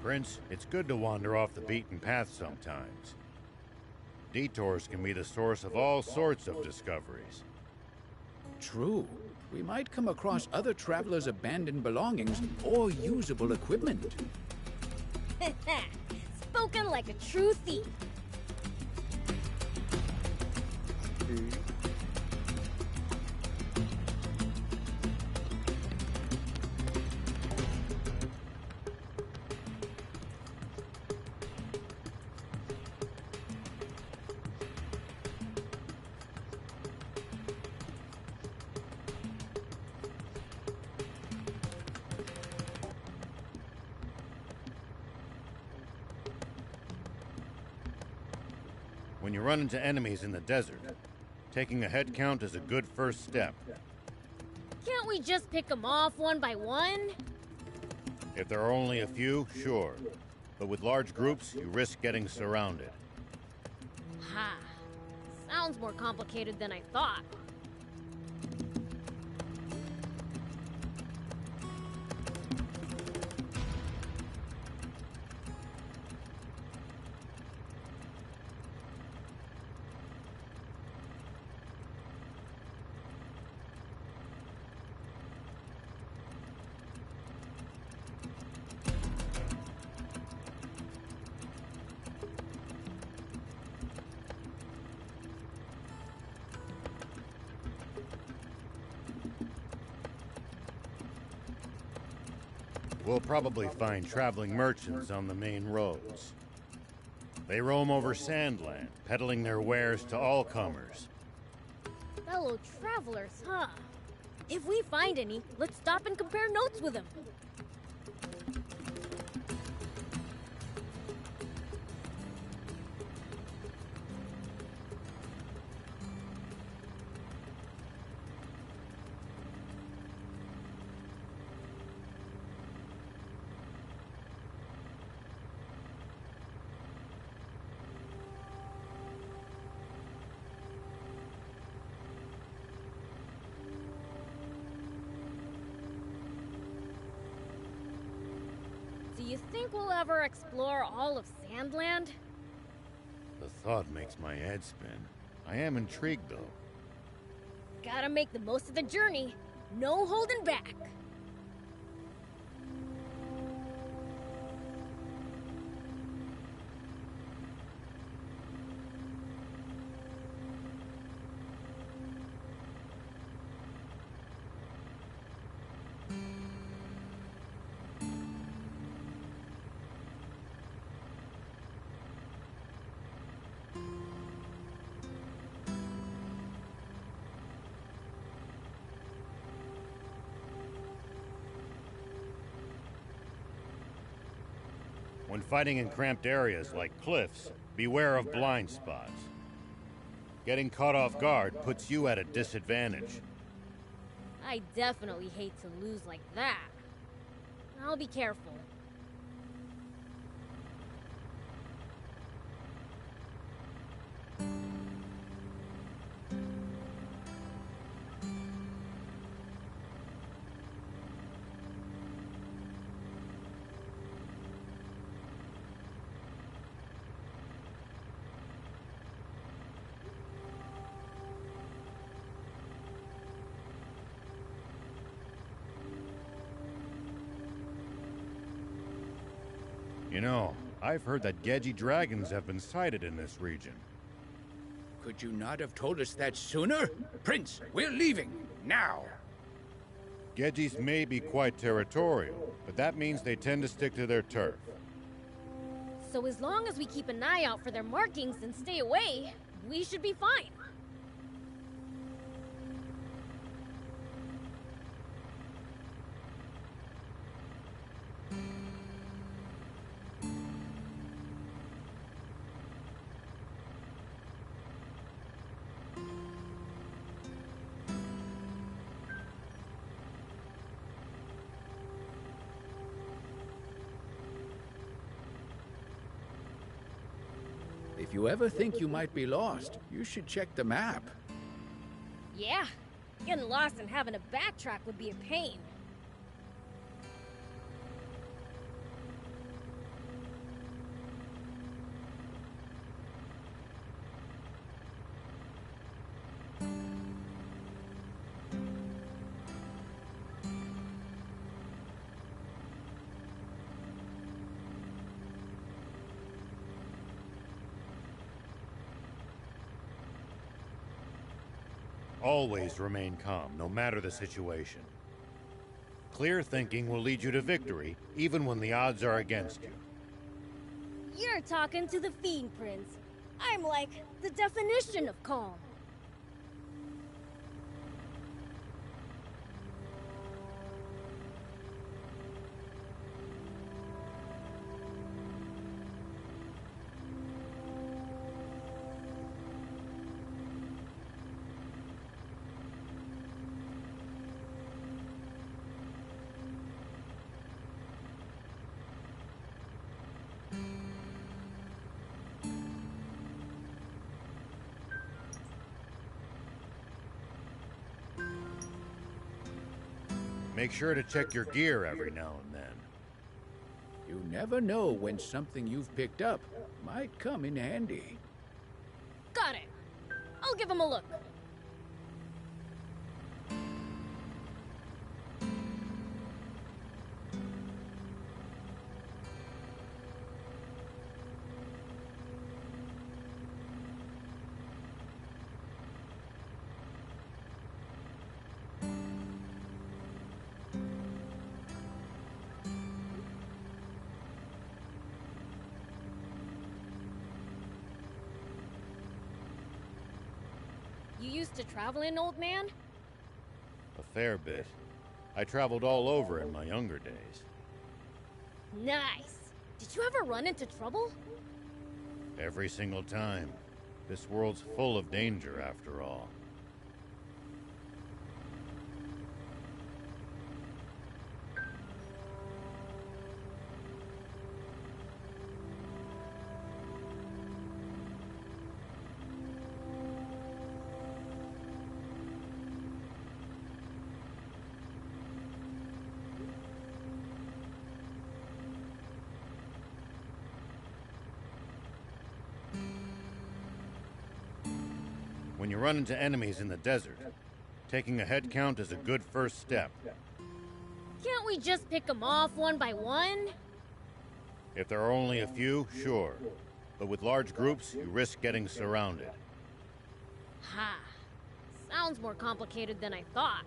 Speaker 7: Prince, it's good to wander off the beaten path sometimes. Detours can be the source of all sorts of discoveries.
Speaker 4: True. We might come across other travelers' abandoned belongings or usable equipment.
Speaker 2: Spoken like a true thief.
Speaker 7: When you run into enemies in the desert, Taking a head count is a good first step.
Speaker 2: Can't we just pick them off one by one?
Speaker 7: If there are only a few, sure. But with large groups, you risk getting surrounded.
Speaker 2: Ha. Sounds more complicated than I thought.
Speaker 7: We'll probably find traveling merchants on the main roads. They roam over Sandland, peddling their wares to all comers.
Speaker 2: Fellow travelers, huh? If we find any, let's stop and compare notes with them. Do you think we'll ever explore all of Sandland?
Speaker 7: The thought makes my head spin. I am intrigued, though.
Speaker 2: Gotta make the most of the journey. No holding back.
Speaker 7: When fighting in cramped areas like cliffs, beware of blind spots. Getting caught off guard puts you at a disadvantage.
Speaker 2: I definitely hate to lose like that. I'll be careful.
Speaker 7: You know, I've heard that Gedji dragons have been sighted in this region.
Speaker 4: Could you not have told us that sooner? Prince, we're leaving, now!
Speaker 7: Gedjis may be quite territorial, but that means they tend to stick to their turf.
Speaker 2: So as long as we keep an eye out for their markings and stay away, we should be fine.
Speaker 4: If you ever think you might be lost, you should check the map.
Speaker 2: Yeah, getting lost and having to backtrack would be a pain.
Speaker 7: Always remain calm, no matter the situation. Clear thinking will lead you to victory, even when the odds are against you.
Speaker 2: You're talking to the Fiend Prince. I'm like the definition of calm.
Speaker 7: Make sure to check your gear every now and then.
Speaker 4: You never know when something you've picked up might come in handy.
Speaker 2: Got it. I'll give him a look. You used to travel in, old man?
Speaker 7: A fair bit. I traveled all over in my younger days.
Speaker 2: Nice. Did you ever run into trouble?
Speaker 7: Every single time. This world's full of danger, after all. When you run into enemies in the desert, taking a head count is a good first step.
Speaker 2: Can't we just pick them off one by one?
Speaker 7: If there are only a few, sure. But with large groups, you risk getting surrounded.
Speaker 2: Ha. Sounds more complicated than I thought.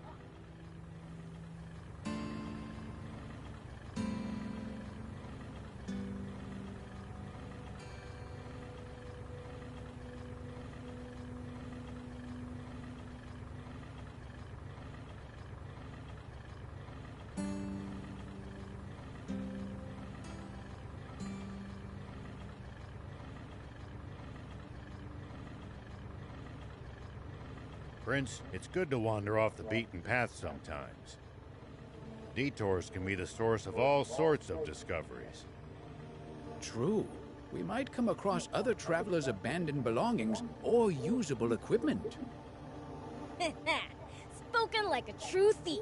Speaker 7: Prince, it's good to wander off the beaten path sometimes. Detours can be the source of all sorts of discoveries.
Speaker 4: True. We might come across other travelers' abandoned belongings or usable equipment.
Speaker 2: Spoken like a true thief.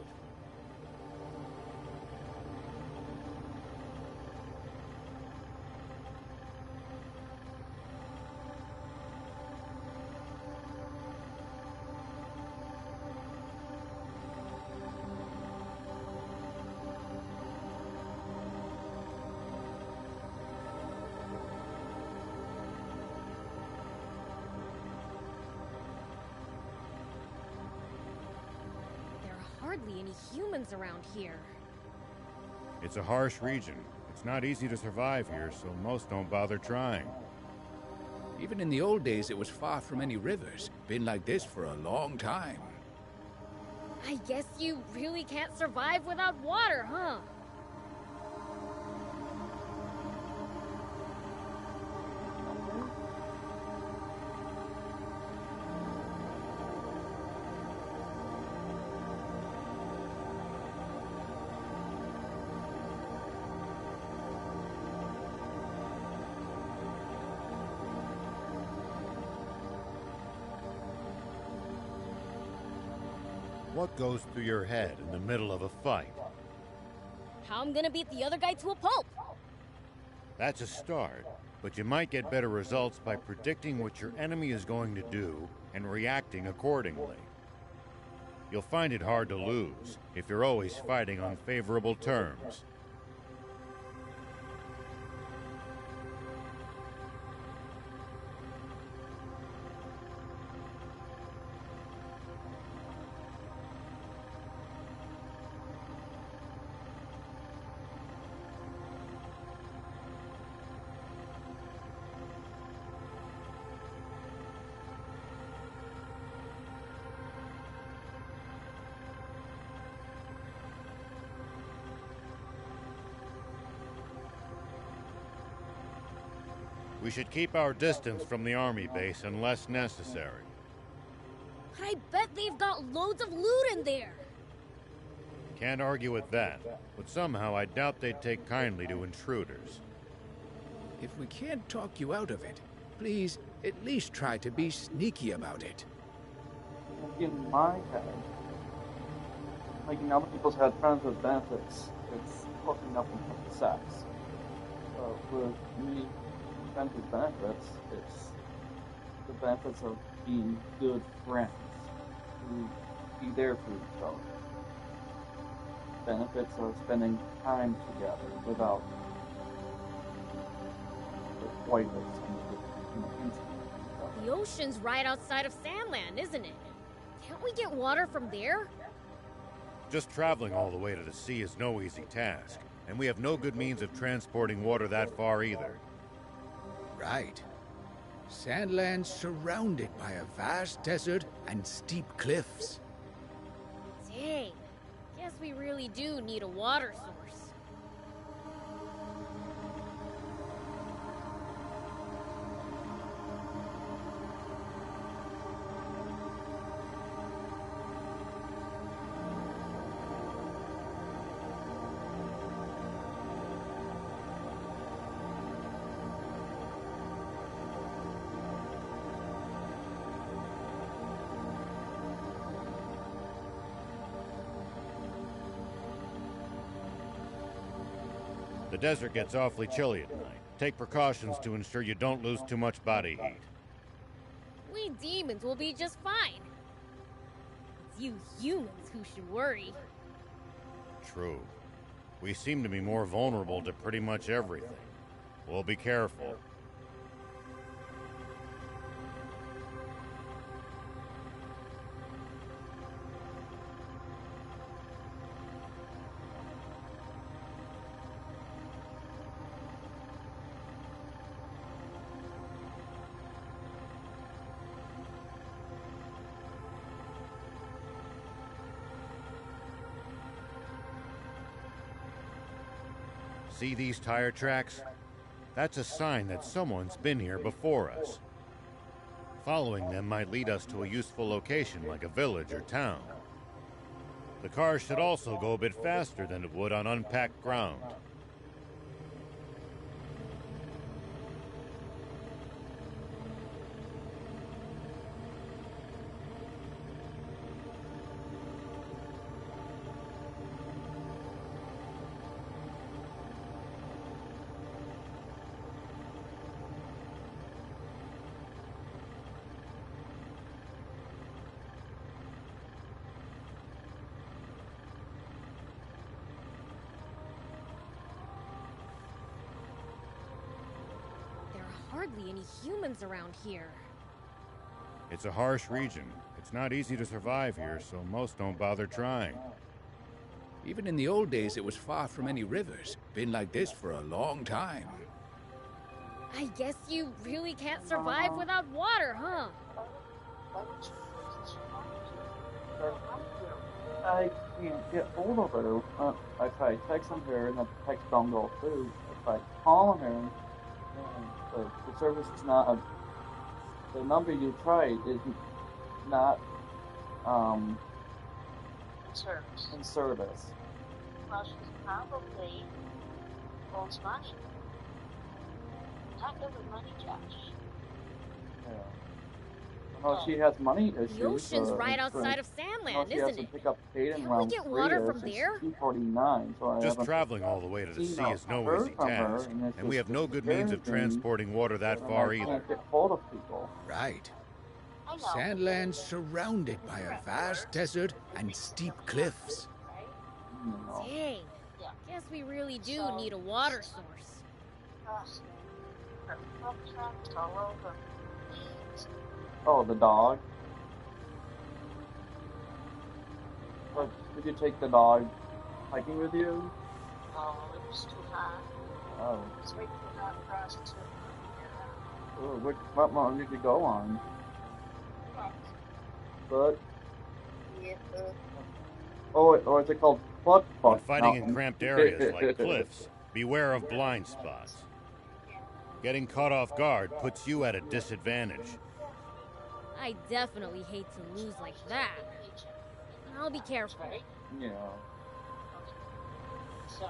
Speaker 2: Hardly any humans around here.
Speaker 7: It's a harsh region. It's not easy to survive here, so most don't bother trying.
Speaker 4: Even in the old days, it was far from any rivers. Been like this for a long time.
Speaker 2: I guess you really can't survive without water, huh?
Speaker 7: What goes through your head in the middle of a fight?
Speaker 2: How I'm gonna beat the other guy to a pulp?
Speaker 7: That's a start, but you might get better results by predicting what your enemy is going to do and reacting accordingly. You'll find it hard to lose if you're always fighting on favorable terms. We should keep our distance from the army base unless necessary.
Speaker 2: I bet they've got loads of loot in there.
Speaker 7: Can't argue with that, but somehow I doubt they'd take kindly to intruders.
Speaker 4: If we can't talk you out of it, please at least try to be sneaky about it.
Speaker 1: In my head, Hiking other people's had friends with benefits. It's hooking up and having sex. With me, friends with benefits, it's the benefits of being good friends who be there for each other. Benefits of spending time together without the whiteness and the instinct.
Speaker 2: The ocean's right outside of Sandland, isn't it? Can't we get water from there?
Speaker 7: Just traveling all the way to the sea is no easy task, and we have no good means of transporting water that far either.
Speaker 4: Right. Sandland's surrounded by a vast desert and steep cliffs.
Speaker 2: Dang. Guess we really do need a water source.
Speaker 7: The desert gets awfully chilly at night. Take precautions to ensure you don't lose too much body heat.
Speaker 2: We demons will be just fine. It's you humans who should worry.
Speaker 7: True. We seem to be more vulnerable to pretty much everything. We'll be careful. See these tire tracks? That's a sign that someone's been here before us. Following them might lead us to a useful location like a village or town. The car should also go a bit faster than it would on unpacked ground.
Speaker 2: Hardly any humans around here.
Speaker 7: It's a harsh region. It's not easy to survive here, so most don't bother trying.
Speaker 4: Even in the old days, it was far from any rivers. Been like this for a long time.
Speaker 2: I guess you really can't survive without water, huh?
Speaker 1: I can't get hold of her. I try texting her and the text don't go through. I try calling her. The service is not the number you tried is not in service.
Speaker 12: Well, she's probably owes money. Not good with money, Josh.
Speaker 1: Yeah. No, she has money issues.
Speaker 2: The ocean's right outside of Sandland,
Speaker 1: she
Speaker 2: isn't
Speaker 1: has to
Speaker 2: it?
Speaker 1: pick up paid in
Speaker 2: Can't we
Speaker 1: round
Speaker 2: get
Speaker 1: 3
Speaker 2: water from there?
Speaker 1: 249, so I
Speaker 7: Just traveling all the way to the sea is no easy task, and we have no good means of transporting water that far either.
Speaker 1: Can't get hold of people.
Speaker 4: Right. Sandland's surrounded by a vast desert and steep cliffs.
Speaker 2: Dang. Guess we really do need a water source.
Speaker 1: Oh, the dog. But did you take the dog hiking with you?
Speaker 12: Oh, it was too hot.
Speaker 1: Oh.
Speaker 12: It was way too hot for us to...
Speaker 1: Oh, what one did you go on? Foot?
Speaker 12: Yeah,
Speaker 1: or is it called Foot?
Speaker 7: When fighting in cramped areas like cliffs, beware of blind spots. Getting caught off guard puts you at a disadvantage.
Speaker 2: I definitely hate to lose like that. I'll be careful.
Speaker 1: Yeah.
Speaker 12: So, you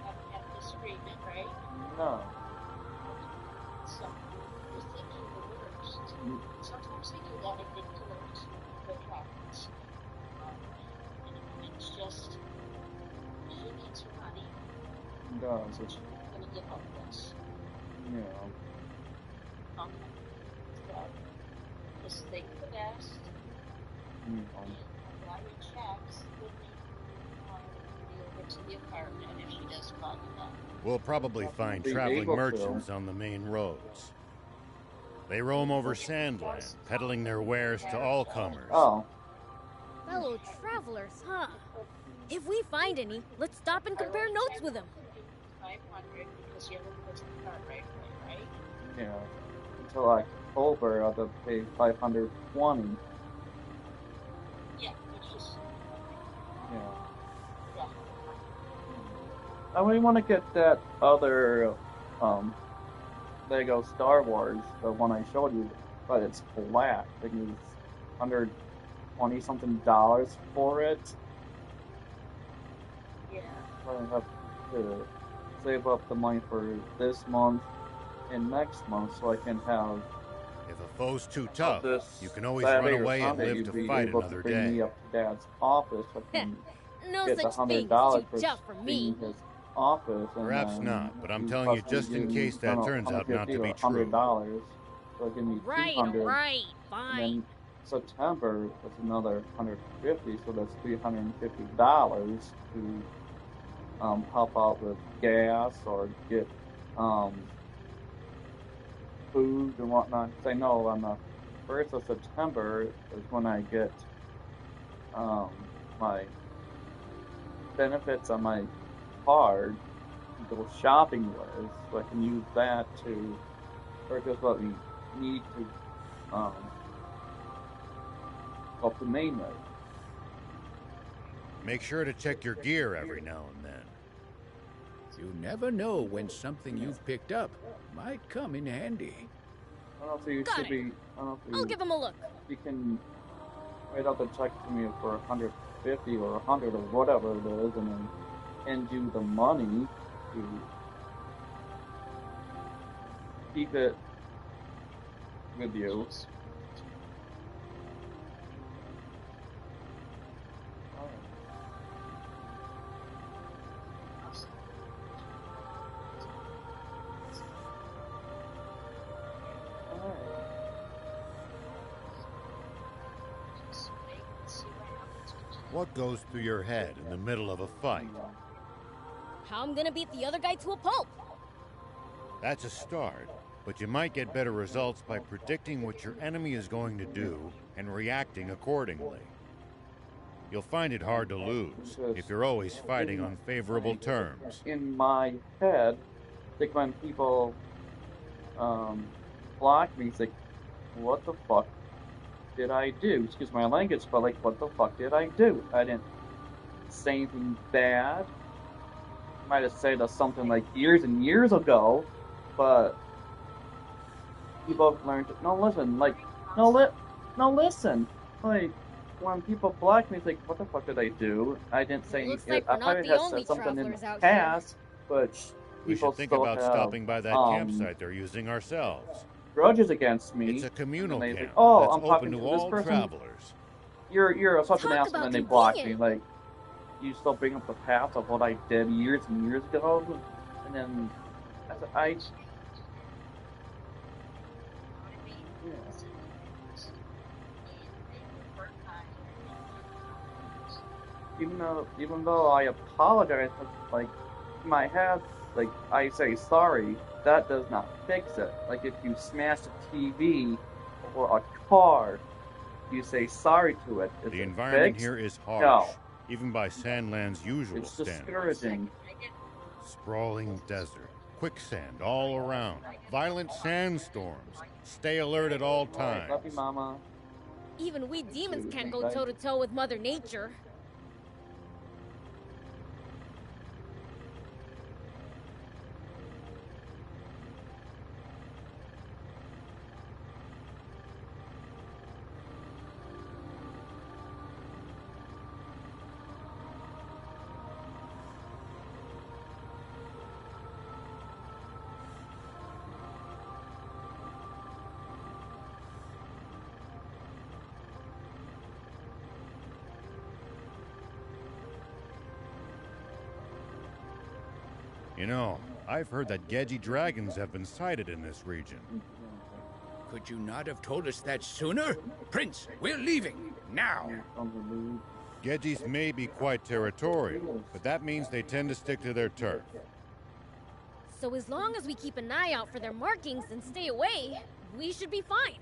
Speaker 12: haven't had a disagreement, right?
Speaker 1: No.
Speaker 12: So, you're thinking the worst. Sometimes they do that, I think, to those that happens. And it's just
Speaker 1: Because it's,
Speaker 12: gonna give up this.
Speaker 1: you
Speaker 12: Okay. So, just think the best.
Speaker 1: know,
Speaker 12: Got your checks with me. Be over to the apartment if she does call you back.
Speaker 7: We'll probably find
Speaker 1: Be
Speaker 7: traveling
Speaker 1: able to.
Speaker 7: merchants on the main roads. They roam over Sandland, peddling their wares to all comers.
Speaker 1: Oh,
Speaker 2: Fellow travelers, huh? If we find any, let's stop and compare notes with them.
Speaker 12: 500 because you have a first card right away, right?
Speaker 1: yeah. Until October, I'll have to pay 520.
Speaker 12: Yeah, which is
Speaker 1: Yeah.
Speaker 12: yeah.
Speaker 1: I really want to get that other Lego Star Wars, the one I showed you, but it's black. I think it's $120 something for it.
Speaker 12: Yeah.
Speaker 1: I have to save up the money for this month and next month so I can have
Speaker 7: If a foe's too tough,
Speaker 1: this
Speaker 7: you can always
Speaker 1: Saturday
Speaker 7: run
Speaker 1: or
Speaker 7: away and
Speaker 1: Sunday,
Speaker 7: live
Speaker 1: you'd
Speaker 7: to
Speaker 1: be
Speaker 7: fight
Speaker 1: able
Speaker 7: another
Speaker 1: to bring me
Speaker 7: day.
Speaker 1: up to Dad's office. I can
Speaker 2: No
Speaker 1: get the
Speaker 2: such thing
Speaker 1: $100
Speaker 2: as too tough for me.
Speaker 1: in his office. And
Speaker 7: Perhaps
Speaker 1: then
Speaker 7: not, but I'm
Speaker 1: you
Speaker 7: telling you
Speaker 1: possibly
Speaker 7: just in
Speaker 1: give me,
Speaker 7: case that turns out not to be true.
Speaker 1: $100, so give me
Speaker 2: Right,
Speaker 1: 200.
Speaker 2: right,
Speaker 1: And
Speaker 2: fine.
Speaker 1: then September, that's another 150, so that's $350 to help out with gas or get food and whatnot. 'Cause I know on the 1st of September is when I get my benefits on my card to go shopping with, so I can use that to purchase what we need to up the main road.
Speaker 7: Make sure to check your gear every now and then.
Speaker 4: You never know when something you've picked up might come in handy.
Speaker 1: I don't know if you
Speaker 2: Got
Speaker 1: should
Speaker 2: it.
Speaker 1: be. I don't know if
Speaker 2: I'll give him a look.
Speaker 1: you can write out the check to me for 150 or 100 or whatever it is, and then hand you the money to keep it with you.
Speaker 7: What goes through your head in the middle of a fight?
Speaker 2: How I'm gonna beat the other guy to a pulp.
Speaker 7: That's a start, but you might get better results by predicting what your enemy is going to do and reacting accordingly. You'll find it hard to lose if you're always fighting on favorable terms.
Speaker 1: In my head, like when people block me, it's like, what the fuck did I do? Excuse my language, but like, what the fuck did I do? I didn't say anything bad. Might have said something like years and years ago, but people have learned. No, listen, like, no, listen, like. When people block me, it's like, what the fuck did I do? I didn't say
Speaker 2: Looks
Speaker 1: anything.
Speaker 2: like we're
Speaker 1: I
Speaker 2: not
Speaker 1: probably
Speaker 2: the
Speaker 1: had
Speaker 2: only
Speaker 1: said something in
Speaker 2: travelers
Speaker 1: the
Speaker 2: out here.
Speaker 1: past, but
Speaker 7: We
Speaker 1: people
Speaker 7: should think
Speaker 1: still
Speaker 7: about
Speaker 1: have,
Speaker 7: stopping by that campsite they're using ourselves.
Speaker 1: grudges against me.
Speaker 7: It's a communal
Speaker 1: and they
Speaker 7: camp
Speaker 1: think, oh,
Speaker 7: that's
Speaker 1: I'm talking
Speaker 7: open to
Speaker 1: to this
Speaker 7: all
Speaker 1: person.
Speaker 7: travelers.
Speaker 1: You're such an
Speaker 2: Talk
Speaker 1: asshole,
Speaker 2: about
Speaker 1: and they block me.
Speaker 2: convenient.
Speaker 1: Like, you still bring up the past of what I did years and years ago, and then I even though I apologize, like in my head, like I say sorry, that does not fix it. Like if you smash a TV or a car, you say sorry to it. Is
Speaker 7: The
Speaker 1: it
Speaker 7: environment
Speaker 1: fixed?
Speaker 7: here is harsh,
Speaker 1: No.
Speaker 7: even by Sandland's usual
Speaker 1: It's
Speaker 7: standards.
Speaker 1: discouraging.
Speaker 7: Sprawling desert, quicksand all around, violent sandstorms. Stay alert at all times.
Speaker 1: Love you, Mama.
Speaker 2: Even we demons can't go toe to toe with Mother Nature.
Speaker 7: You know, I've heard that Gedji dragons have been sighted in this region.
Speaker 4: Could you not have told us that sooner? Prince, we're leaving, now!
Speaker 7: Gedjis may be quite territorial, but that means they tend to stick to their turf.
Speaker 2: So as long as we keep an eye out for their markings and stay away, we should be fine.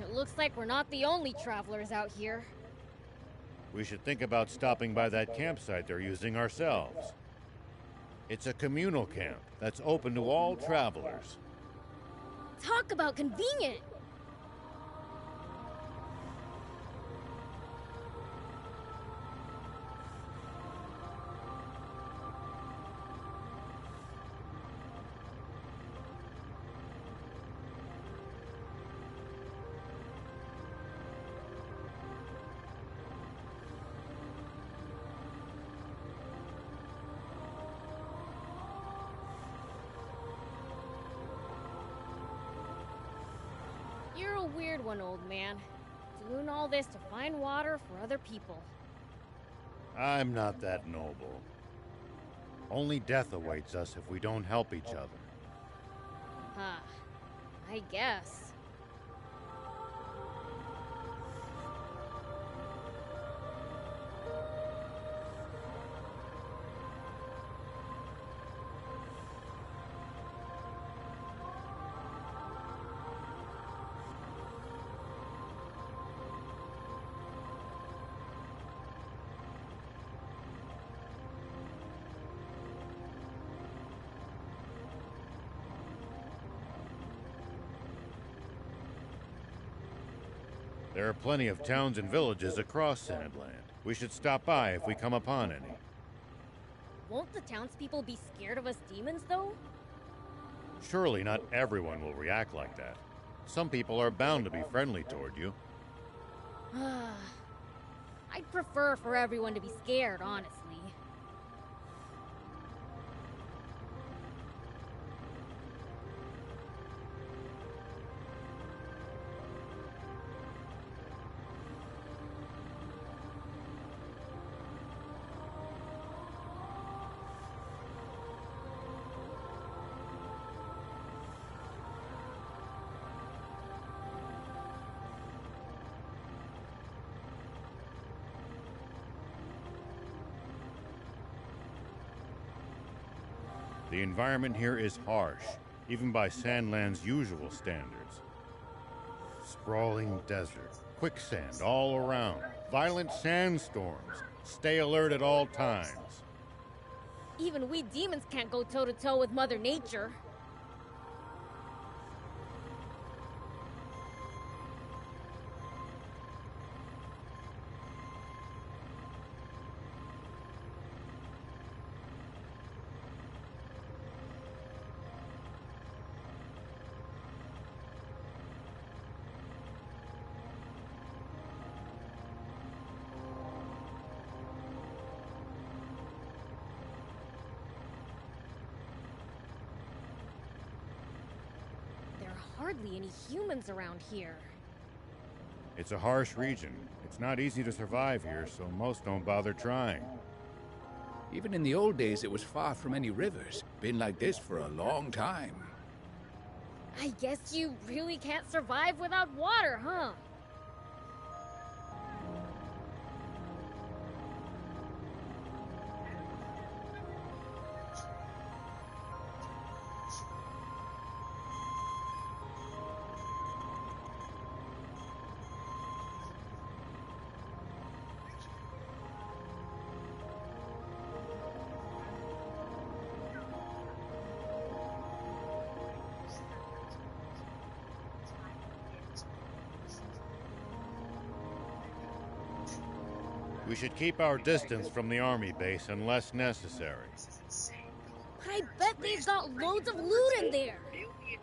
Speaker 2: It looks like we're not the only travelers out here.
Speaker 7: We should think about stopping by that campsite they're using ourselves. It's a communal camp that's open to all travelers.
Speaker 2: Talk about convenient! You're a weird one, old man. Doing all this to find water for other people.
Speaker 7: I'm not that noble. Only death awaits us if we don't help each other.
Speaker 2: Huh. I guess.
Speaker 7: There are plenty of towns and villages across Sandland. We should stop by if we come upon any.
Speaker 2: Won't the townspeople be scared of us demons, though?
Speaker 7: Surely not everyone will react like that. Some people are bound to be friendly toward you.
Speaker 2: I'd prefer for everyone to be scared, honestly.
Speaker 7: The environment here is harsh, even by Sandland's usual standards. Sprawling desert, quicksand all around, violent sandstorms. Stay alert at all times.
Speaker 2: Even we demons can't go toe-to-toe with Mother Nature. Hardly any humans around here.
Speaker 7: It's a harsh region. It's not easy to survive here, so most don't bother trying.
Speaker 4: Even in the old days, it was far from any rivers. Been like this for a long time.
Speaker 2: I guess you really can't survive without water, huh?
Speaker 10: We should keep our distance from the army base unless necessary.
Speaker 2: But I bet they've got loads of loot in there.
Speaker 13: $1 million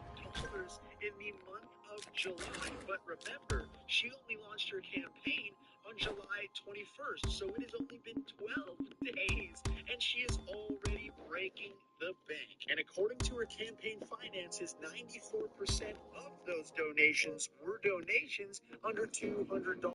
Speaker 13: in the month of July. But remember, she only launched her campaign on July 21st, so it has only been 12 days, and she is already breaking the bank. And according to her campaign finances, 94% of those donations were donations under $200.